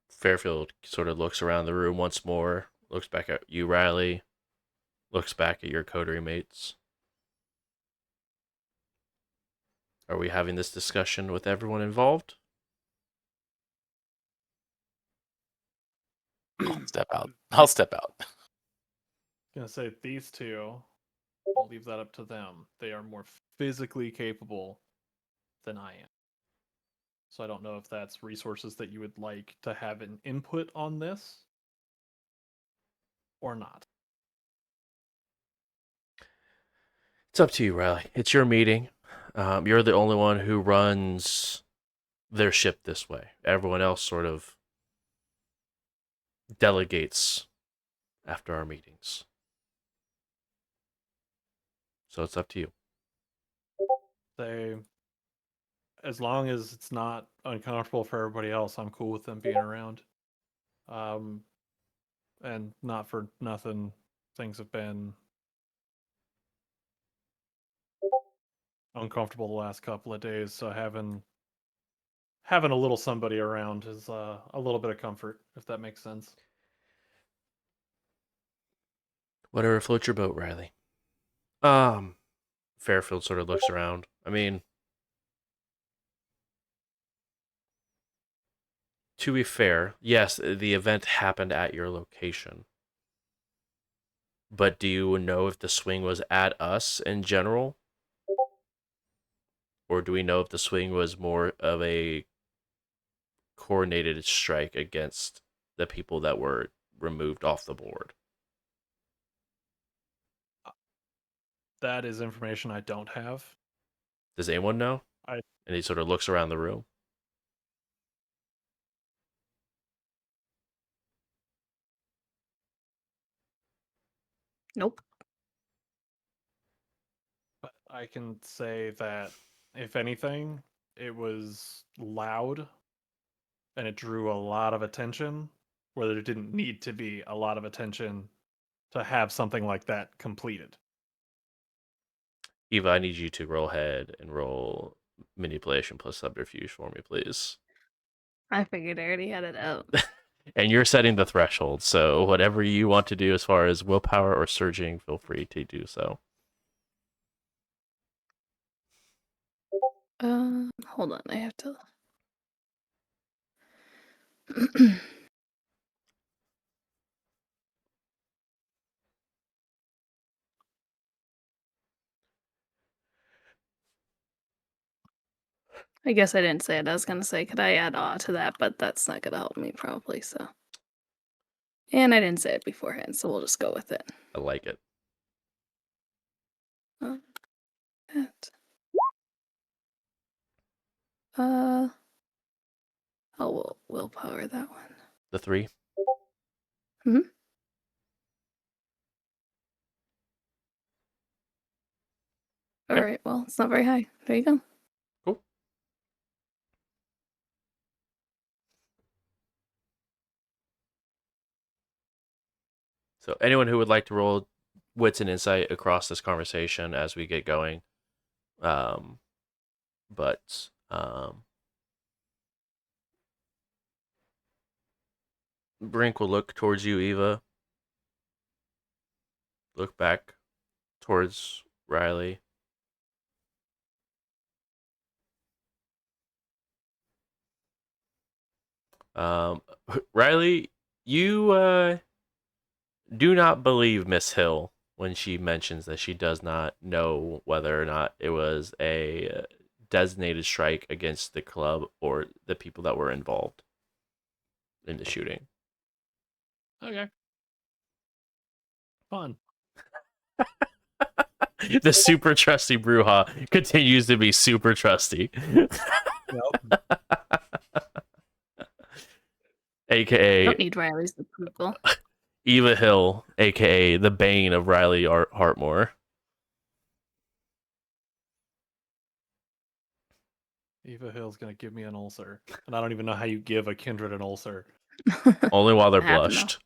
Fairfield sort of looks around the room once more, looks back at you, Riley, looks back at your coterie mates. Are we having this discussion with everyone involved? I'll step out. Gonna say these two, I'll leave that up to them. They are more physically capable than I am. So I don't know if that's resources that you would like to have an input on this or not. It's up to you, Riley. It's your meeting. You're the only one who runs their ship this way. Everyone else sort of delegates after our meetings. So it's up to you. They, as long as it's not uncomfortable for everybody else, I'm cool with them being around. And not for nothing, things have been uncomfortable the last couple of days. So having a little somebody around is a little bit of comfort, if that makes sense. Whatever floats your boat, Riley. Fairfield sort of looks around. I mean, to be fair, yes, the event happened at your location. But do you know if the swing was at us in general? Or do we know if the swing was more of a coordinated strike against the people that were removed off the board? That is information I don't have. Does anyone know? I And he sort of looks around the room. Nope. But I can say that if anything, it was loud and it drew a lot of attention where there didn't need to be a lot of attention to have something like that completed. Eva, I need you to roll head and roll manipulation plus subterfuge for me, please. I figured I already had it out. And you're setting the threshold, so whatever you want to do as far as willpower or surging, feel free to do so. Hold on, I have to. I guess I didn't say it. I was gonna say, could I add awe to that? But that's not gonna help me probably. So, and I didn't say it beforehand, so we'll just go with it. I like it. That. Uh, oh, willpower that one. The 3? Mhm. All Okay. right. Well, it's not very high. There you go. Cool. So anyone who would like to roll wits and insight across this conversation as we get going. But Brink will look towards you, Eva. Look back towards Riley. Riley, you do not believe Miss Hill when she mentions that she does not know whether or not it was a designated strike against the club or the people that were involved in the shooting. Okay. Fun. The super trusty Bruja continues to be super trusty. Yep. AKA Don't need Riley's approval. Eva Hill, aka the bane of Riley Hartmore. Eva Hill's gonna give me an ulcer, and I don't even know how you give a kindred an ulcer. Only while they're I have to know. blushed.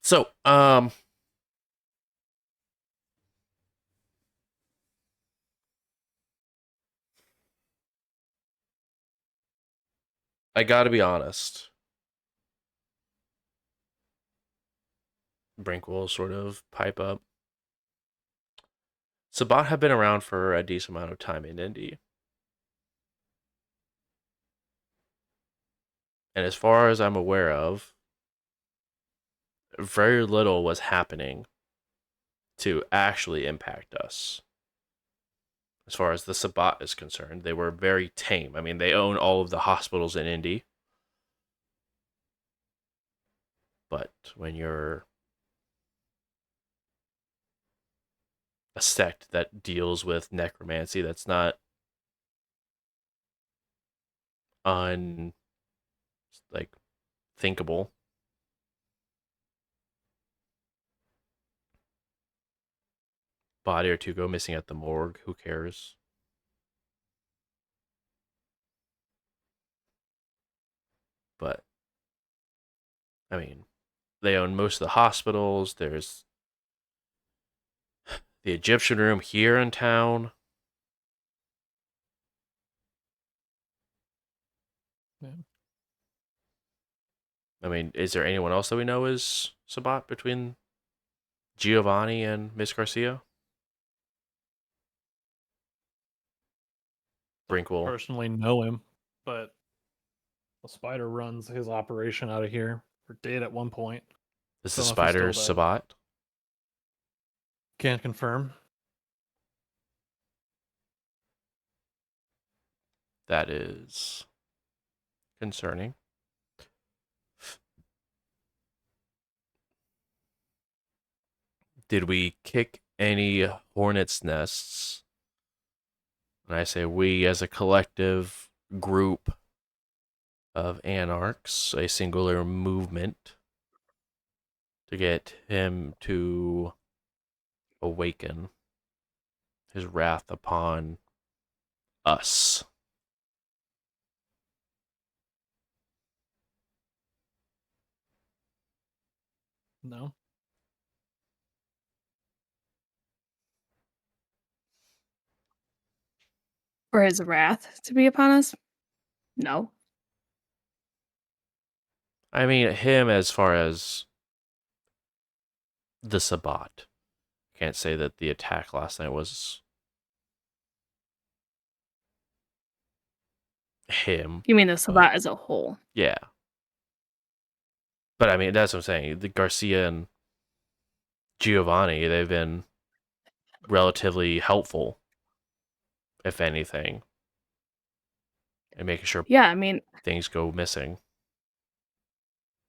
So, I gotta be honest. Brink will sort of pipe up. Sabat had been around for a decent amount of time in Indy. And as far as I'm aware of, very little was happening to actually impact us. As far as the Sabat is concerned, they were very tame. I mean, they own all of the hospitals in Indy. But when you're a sect that deals with necromancy, that's not thinkable. body or two go missing at the morgue. Who cares? But I mean, they own most of the hospitals. There's the Egyptian room here in town. Yeah. I mean, is there anyone else that we know is Sabat between Giovanni and Miss Garcia? Brinkle. Personally know him, but the spider runs his operation out of here, or did at one point. Is the Don't know if he spider still does. Sabat? Can't confirm. That is concerning. Did we kick any hornet's nests? And I say we as a collective group of anarchs, a singular movement, to get him to awaken his wrath upon us. No. For his wrath to be upon us? No. I mean, him as far as the Sabat. Can't say that the attack last night was him. You mean the Sabat as a whole? Yeah. But I mean, that's what I'm saying. The Garcia and Giovanni, they've been relatively helpful, if anything, in making sure Yeah, I mean, things go missing.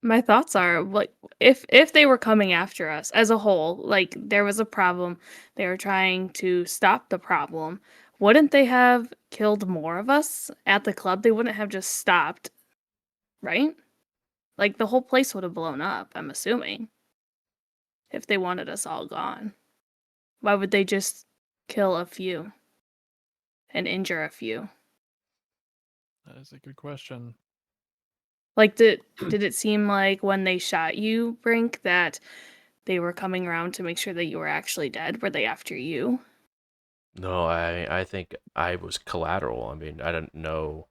my thoughts are like if they were coming after us as a whole, like there was a problem, they were trying to stop the problem, wouldn't they have killed more of us at the club? They wouldn't have just stopped, right? Like the whole place would have blown up, I'm assuming. If they wanted us all gone. Why would they just kill a few and injure a few? That is a good question. Like did it seem like when they shot you, Brink, that they were coming around to make sure that you were actually dead? Were they after you? No, I think I was collateral. I mean, I don't know.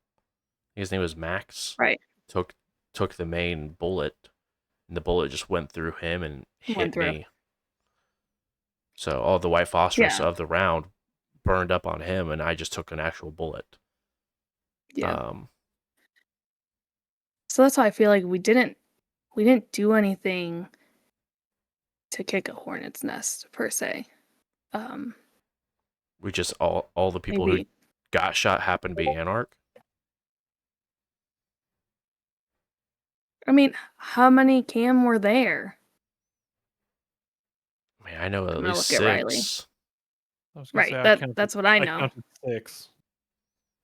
His name was Max. Right. Took the main bullet, and the bullet just went through him and hit me. So all the white phosphorus of the round burned up on him, and I just took an actual bullet. Yeah. So that's why I feel like we didn't do anything to kick a hornet's nest per se. We just all the people who got shot happened to be Anarch. I mean, how many Cam were there? I mean, I know at I'm least gonna look at Riley. 6. I was gonna Right. say, That's what I know. I counted 6.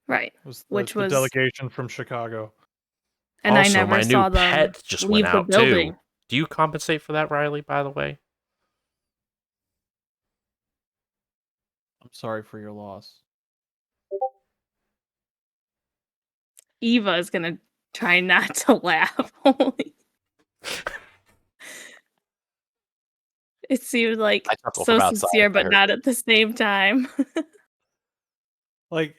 Right. It was Which the was delegation from Chicago. And also, I never my saw new them pet just leave went the out building. too. Do you compensate for that, Riley, by the way? I'm sorry for your loss. Eva is gonna try not to laugh. It seemed like so sincere, but not at the same time. Like,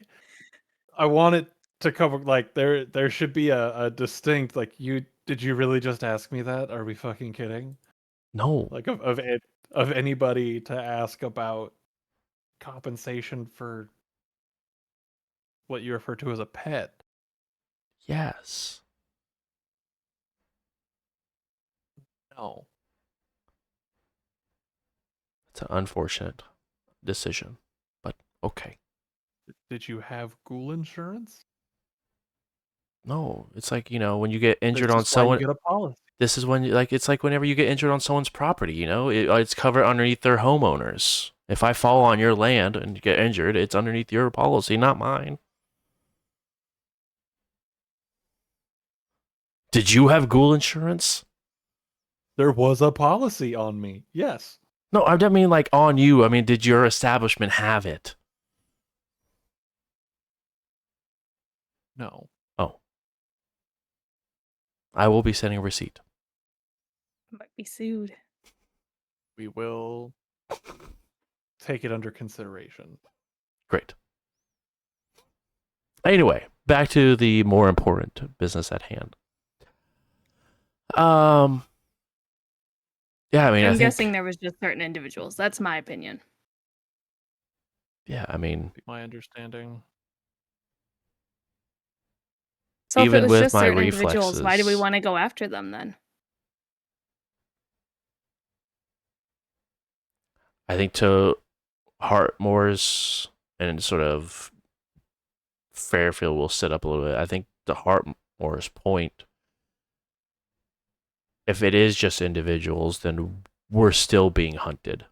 I want it to cover, like, there should be a distinct, like, did you really just ask me that? Are we fucking kidding? No. Like, of anybody to ask about compensation for what you refer to as a pet. Yes. No. It's an unfortunate decision, but okay. Did you have ghoul insurance? No, it's like, when you get injured This on is why someone. you get a policy. This is when, it's like whenever you get injured on someone's property, it's covered underneath their homeowners. If I fall on your land and get injured, it's underneath your policy, not mine. Did you have ghoul insurance? There was a policy on me. Yes. No, I don't mean like on you. I mean, did your establishment have it? No. Oh. I will be sending a receipt. Might be sued. We will take it under consideration. Great. Anyway, back to the more important business at hand. Yeah, I mean, I'm I think, guessing there was just certain individuals. That's my opinion. yeah, I mean, My understanding. So if it even was with just my certain individuals, why do we reflexes, want to go after them then? I think to Hartmore's and sort of Fairfield will sit up a little bit. I think to Hartmore's point, if it is just individuals, then we're still being hunted.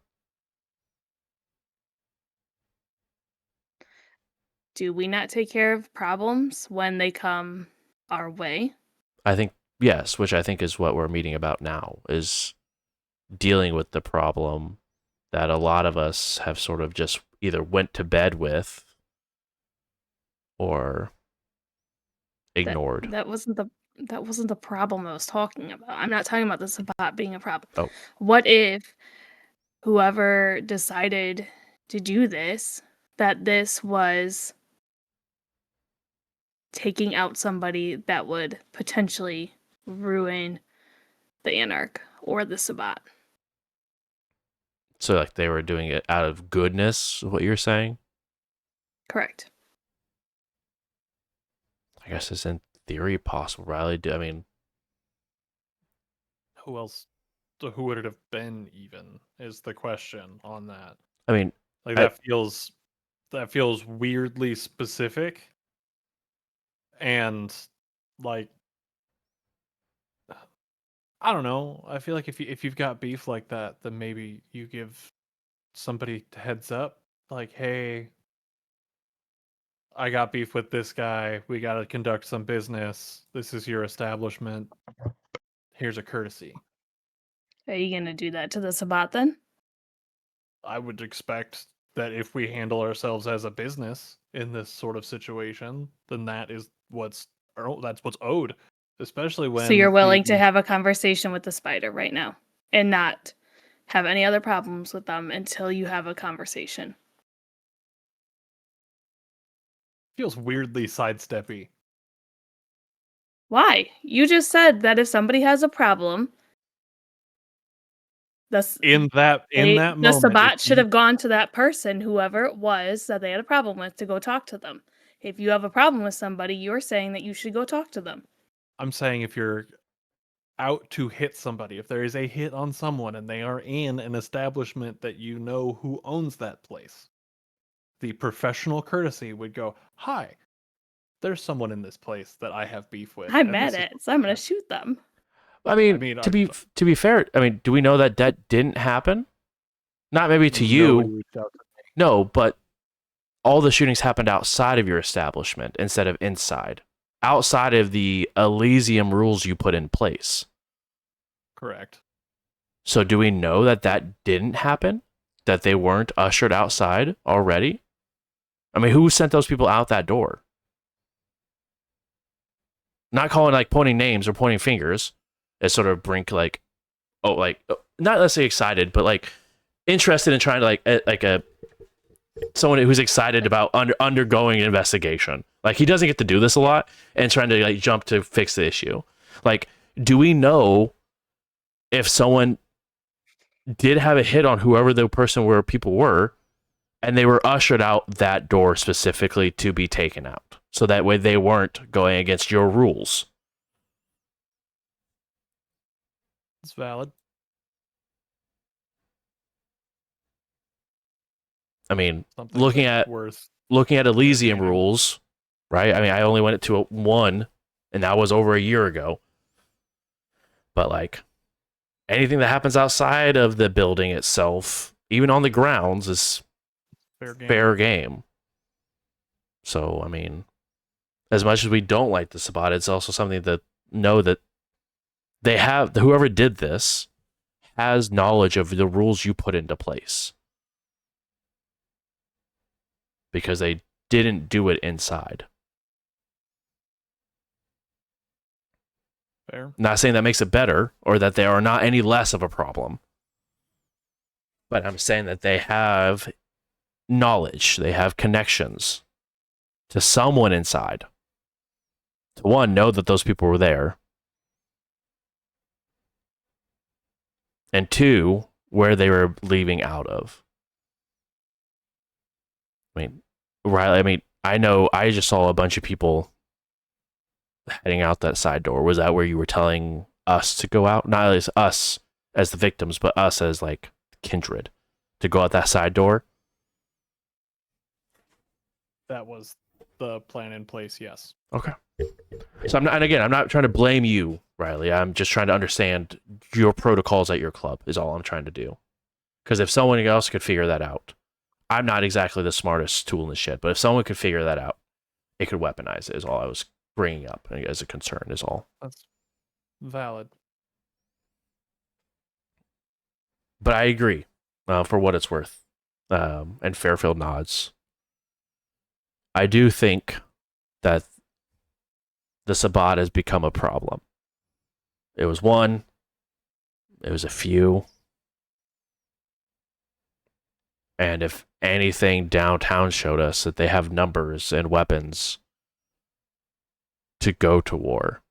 Do we not take care of problems when they come our way? I think, yes, which I think is what we're meeting about now, is dealing with the problem that a lot of us have sort of just either went to bed with or ignored. That wasn't the problem I was talking about. I'm not talking about this about being a problem. Oh. What if whoever decided to do this, that this was taking out somebody that would potentially ruin the Anarch or the Sabbat? So like they were doing it out of goodness, what you're saying? Correct. I guess it's in theory possible, Riley. I mean, Who else? Who would it have been? Even is the question on that. I mean, Like I- that feels weirdly specific, and like I don't know. I feel like if you've got beef like that, then maybe you give somebody heads up, like, hey, I got beef with this guy. We got to conduct some business. This is your establishment. Here's a courtesy. Are you going to do that to the Sabbat then? I would expect that if we handle ourselves as a business in this sort of situation, then that's what's owed. Especially when So you're willing to the- have a conversation with the spider right now and not have any other problems with them until you have a conversation. feels weirdly sidesteppy. Why? You just said that if somebody has a problem, In that the moment, Sabbat should have gone to that person, whoever it was that they had a problem with, to go talk to them. If you have a problem with somebody, you're saying that you should go talk to them. I'm saying if you're out to hit somebody, if there is a hit on someone and they are in an establishment that you know who owns that place, the professional courtesy would go, "Hi, there's someone in this place that I have beef with. I'm and mad this is at, what so I'm going happened." to shoot them. I mean, mean, to be fair, I mean, do we know that didn't happen? Not maybe to you, Nobody reached out to me. no, but all the shootings happened outside of your establishment instead of inside, outside of the Elysium rules you put in place. Correct. So do we know that didn't happen? That they weren't ushered outside already? I mean, who sent those people out that door? Not calling, like, pointing names or pointing fingers as sort of Brink, like, not necessarily excited, but like interested in trying to someone who's excited about undergoing an investigation. Like, he doesn't get to do this a lot and trying to like jump to fix the issue. Like, do we know if someone did have a hit on whoever the person where people were, and they were ushered out that door specifically to be taken out, so that way they weren't going against your rules? It's valid. I mean, Something looking that's at worth Elysium entertaining. rules, right? I mean, I only went to one, and that was over a year ago. But like, anything that happens outside of the building itself, even on the grounds, is fair game. So, I mean, as much as we don't like the Sabbat, it's also something to know that they have, whoever did this has knowledge of the rules you put into place. Because they didn't do it inside. Fair. Not saying that makes it better or that they are not any less of a problem. But I'm saying that they have knowledge, they have connections to someone inside. To one, know that those people were there. And two, where they were leaving out of. I know I just saw a bunch of people heading out that side door. Was that where you were telling us to go out? Not as us as the victims, but us as like kindred to go out that side door? That was the plan in place, yes. Okay. So I'm not trying to blame you, Riley. I'm just trying to understand your protocols at your club is all I'm trying to do. Because if someone else could figure that out, I'm not exactly the smartest tool in the shed, but if someone could figure that out, it could weaponize it is all I was bringing up as a concern is all. That's valid. But I agree, for what it's worth. And Fairfield nods. I do think that the Sabbat has become a problem. It was one. It was a few. And if anything, downtown showed us that they have numbers and weapons to go to war.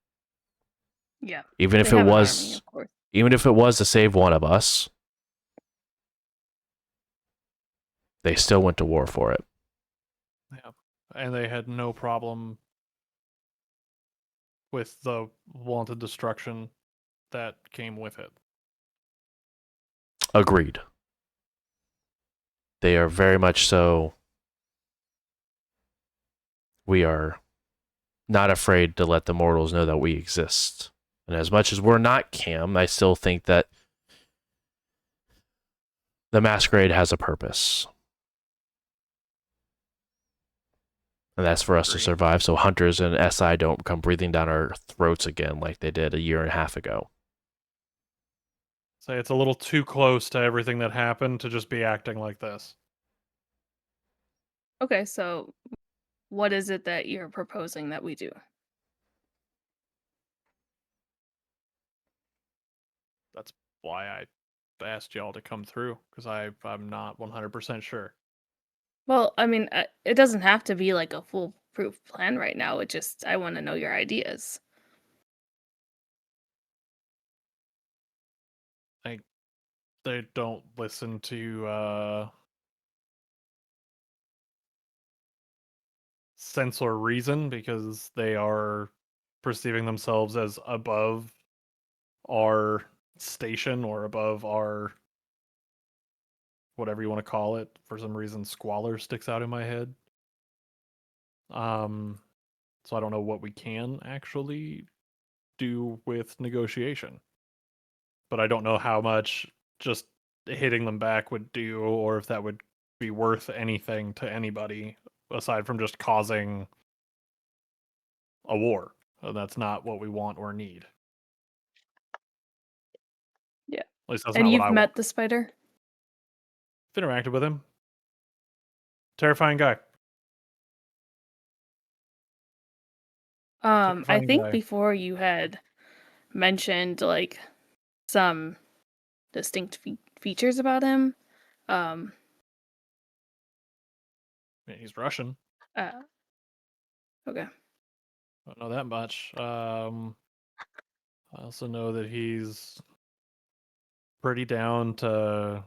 Yeah. Even if They it have an was, army, of course. even if it was to save one of us, they still went to war for it. Yeah. And they had no problem with the wanted destruction that came with it. Agreed. They are very much so. We are not afraid to let the mortals know that we exist. And as much as we're not Cam, I still think that the Masquerade has a purpose. And that's for us to Agreed. survive so hunters and SI don't come breathing down our throats again like they did a year and a half ago. Say it's a little too close to everything that happened to just be acting like this. Okay, so what is it that you're proposing that we do? That's why I asked y'all to come through, because I'm not 100% sure. Well, I mean, it doesn't have to be like a foolproof plan right now. I want to know your ideas. They don't listen to sense or reason because they are perceiving themselves as above our station or above our whatever you want to call it. For some reason, squalor sticks out in my head. So I don't know what we can actually do with negotiation. But I don't know how much just hitting them back would do, or if that would be worth anything to anybody aside from just causing a war. That's not what we want or need. Yeah. At least that's And not what you've I met want. the spider? I've interacted with him. Terrifying guy. I Terrifying think guy. before you had mentioned like some distinct features about him. Yeah, he's Russian. Uh, okay. Don't know that much. I also know that he's pretty down to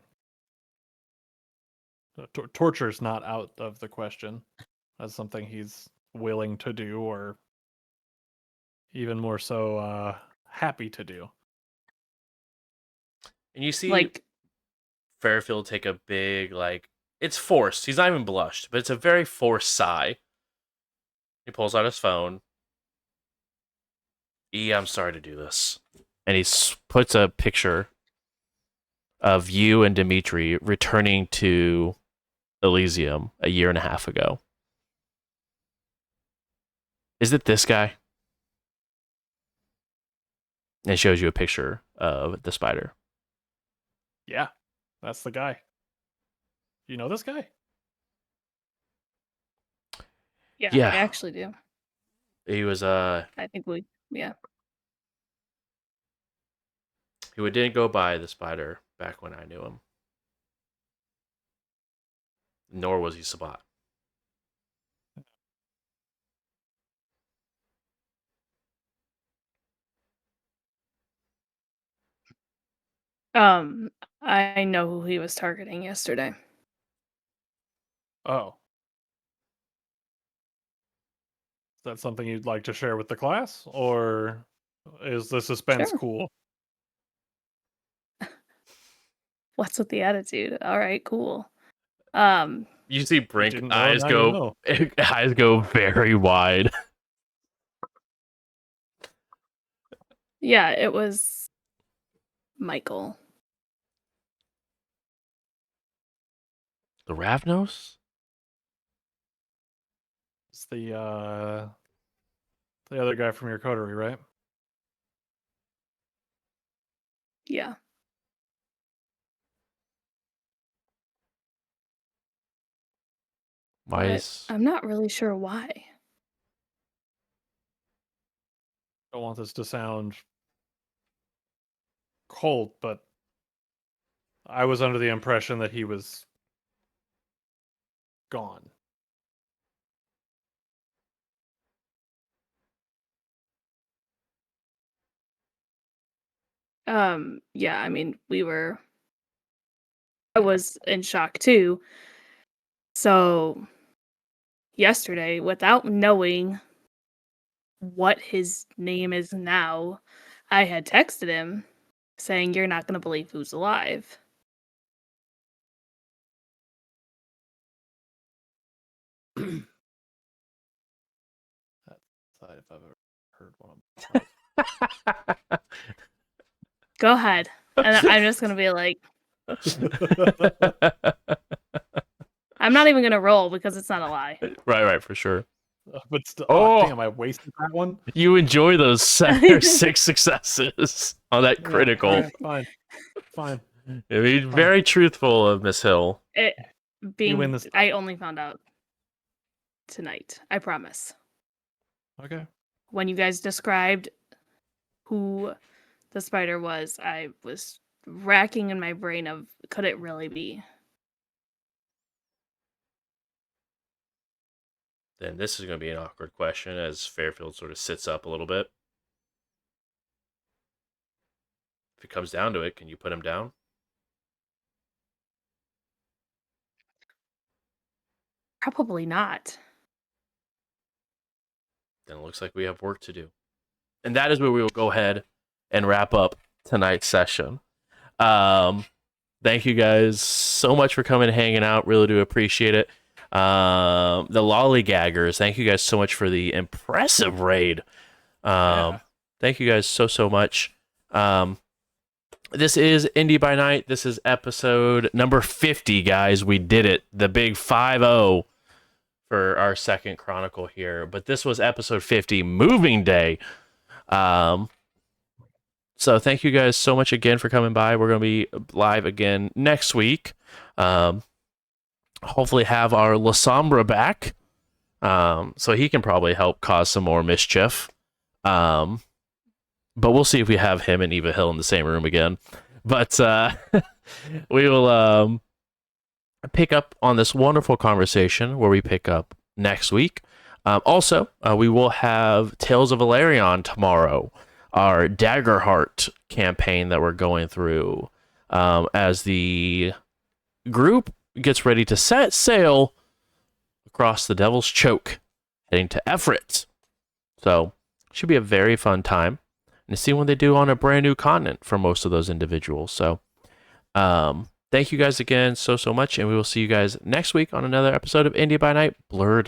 torture's not out of the question. That's something he's willing to do, or even more so happy to do. And you see Like, Fairfield take a big, it's forced. He's not even blushed, but it's a very forced sigh. He pulls out his phone. I'm sorry to do this. And he puts a picture of you and Dimitri returning to Elysium a year and a half ago. Is it this guy? And it shows you a picture of the spider. Yeah, that's the guy. You know this guy? Yeah, Yeah. I actually do. He was I think yeah. he didn't go by the spider back when I knew him. Nor was he Sabat. I know who he was targeting yesterday. Oh. Is that something you'd like to share with the class? Or is the suspense Sure. cool? What's with the attitude? All right, cool. You see Brink didn't know, eyes now you go know. eyes go very wide. Yeah, it was Michael. The Ravnos? It's the other guy from your coterie, right? Yeah. Why But is I'm not really sure why. I don't want this to sound cold, but I was under the impression that he was gone. Yeah, I mean, I was in shock too. So yesterday, without knowing what his name is now, I had texted him saying, "You're not going to believe who's alive." That's if I've ever heard one Go ahead. And I'm just going to be like, I'm not even going to roll because it's not a lie. right, for sure. but still, Oh! damn, I wasted that one. You enjoy those 7 or 6 successes on that Yeah, critical. alright, fine. Be very truthful of Miss Hill. You win this. I only found out tonight. I promise. Okay. When you guys described who the spider was, I was racking in my brain of could it really be? Then this is going to be an awkward question as Fairfield sort of sits up a little bit. If it comes down to it, can you put him down? Probably not. Then it looks like we have work to do. And that is where we will go ahead and wrap up tonight's session. Thank you guys so much for coming and hanging out. Really do appreciate it. The Lollygaggers, thank you guys so much for the impressive raid. Thank you guys so much. This is Indy by Night. This is episode number 50, guys. We did it. The big 5-0 for our second chronicle here. But this was episode 50, Moving Day. So thank you guys so much again for coming by. We're going to be live again next week. Hopefully have our La Sombra back. So he can probably help cause some more mischief. But we'll see if we have him and Eva Hill in the same room again. But we will pick up on this wonderful conversation where we pick up next week. Also, we will have Tales of Valerion tomorrow, our Daggerheart campaign that we're going through as the group gets ready to set sail across the Devil's Choke, heading to Everett. So, should be a very fun time. And to see what they do on a brand new continent for most of those individuals. So, thank you guys again so much, and we will see you guys next week on another episode of Indy by Night Blurred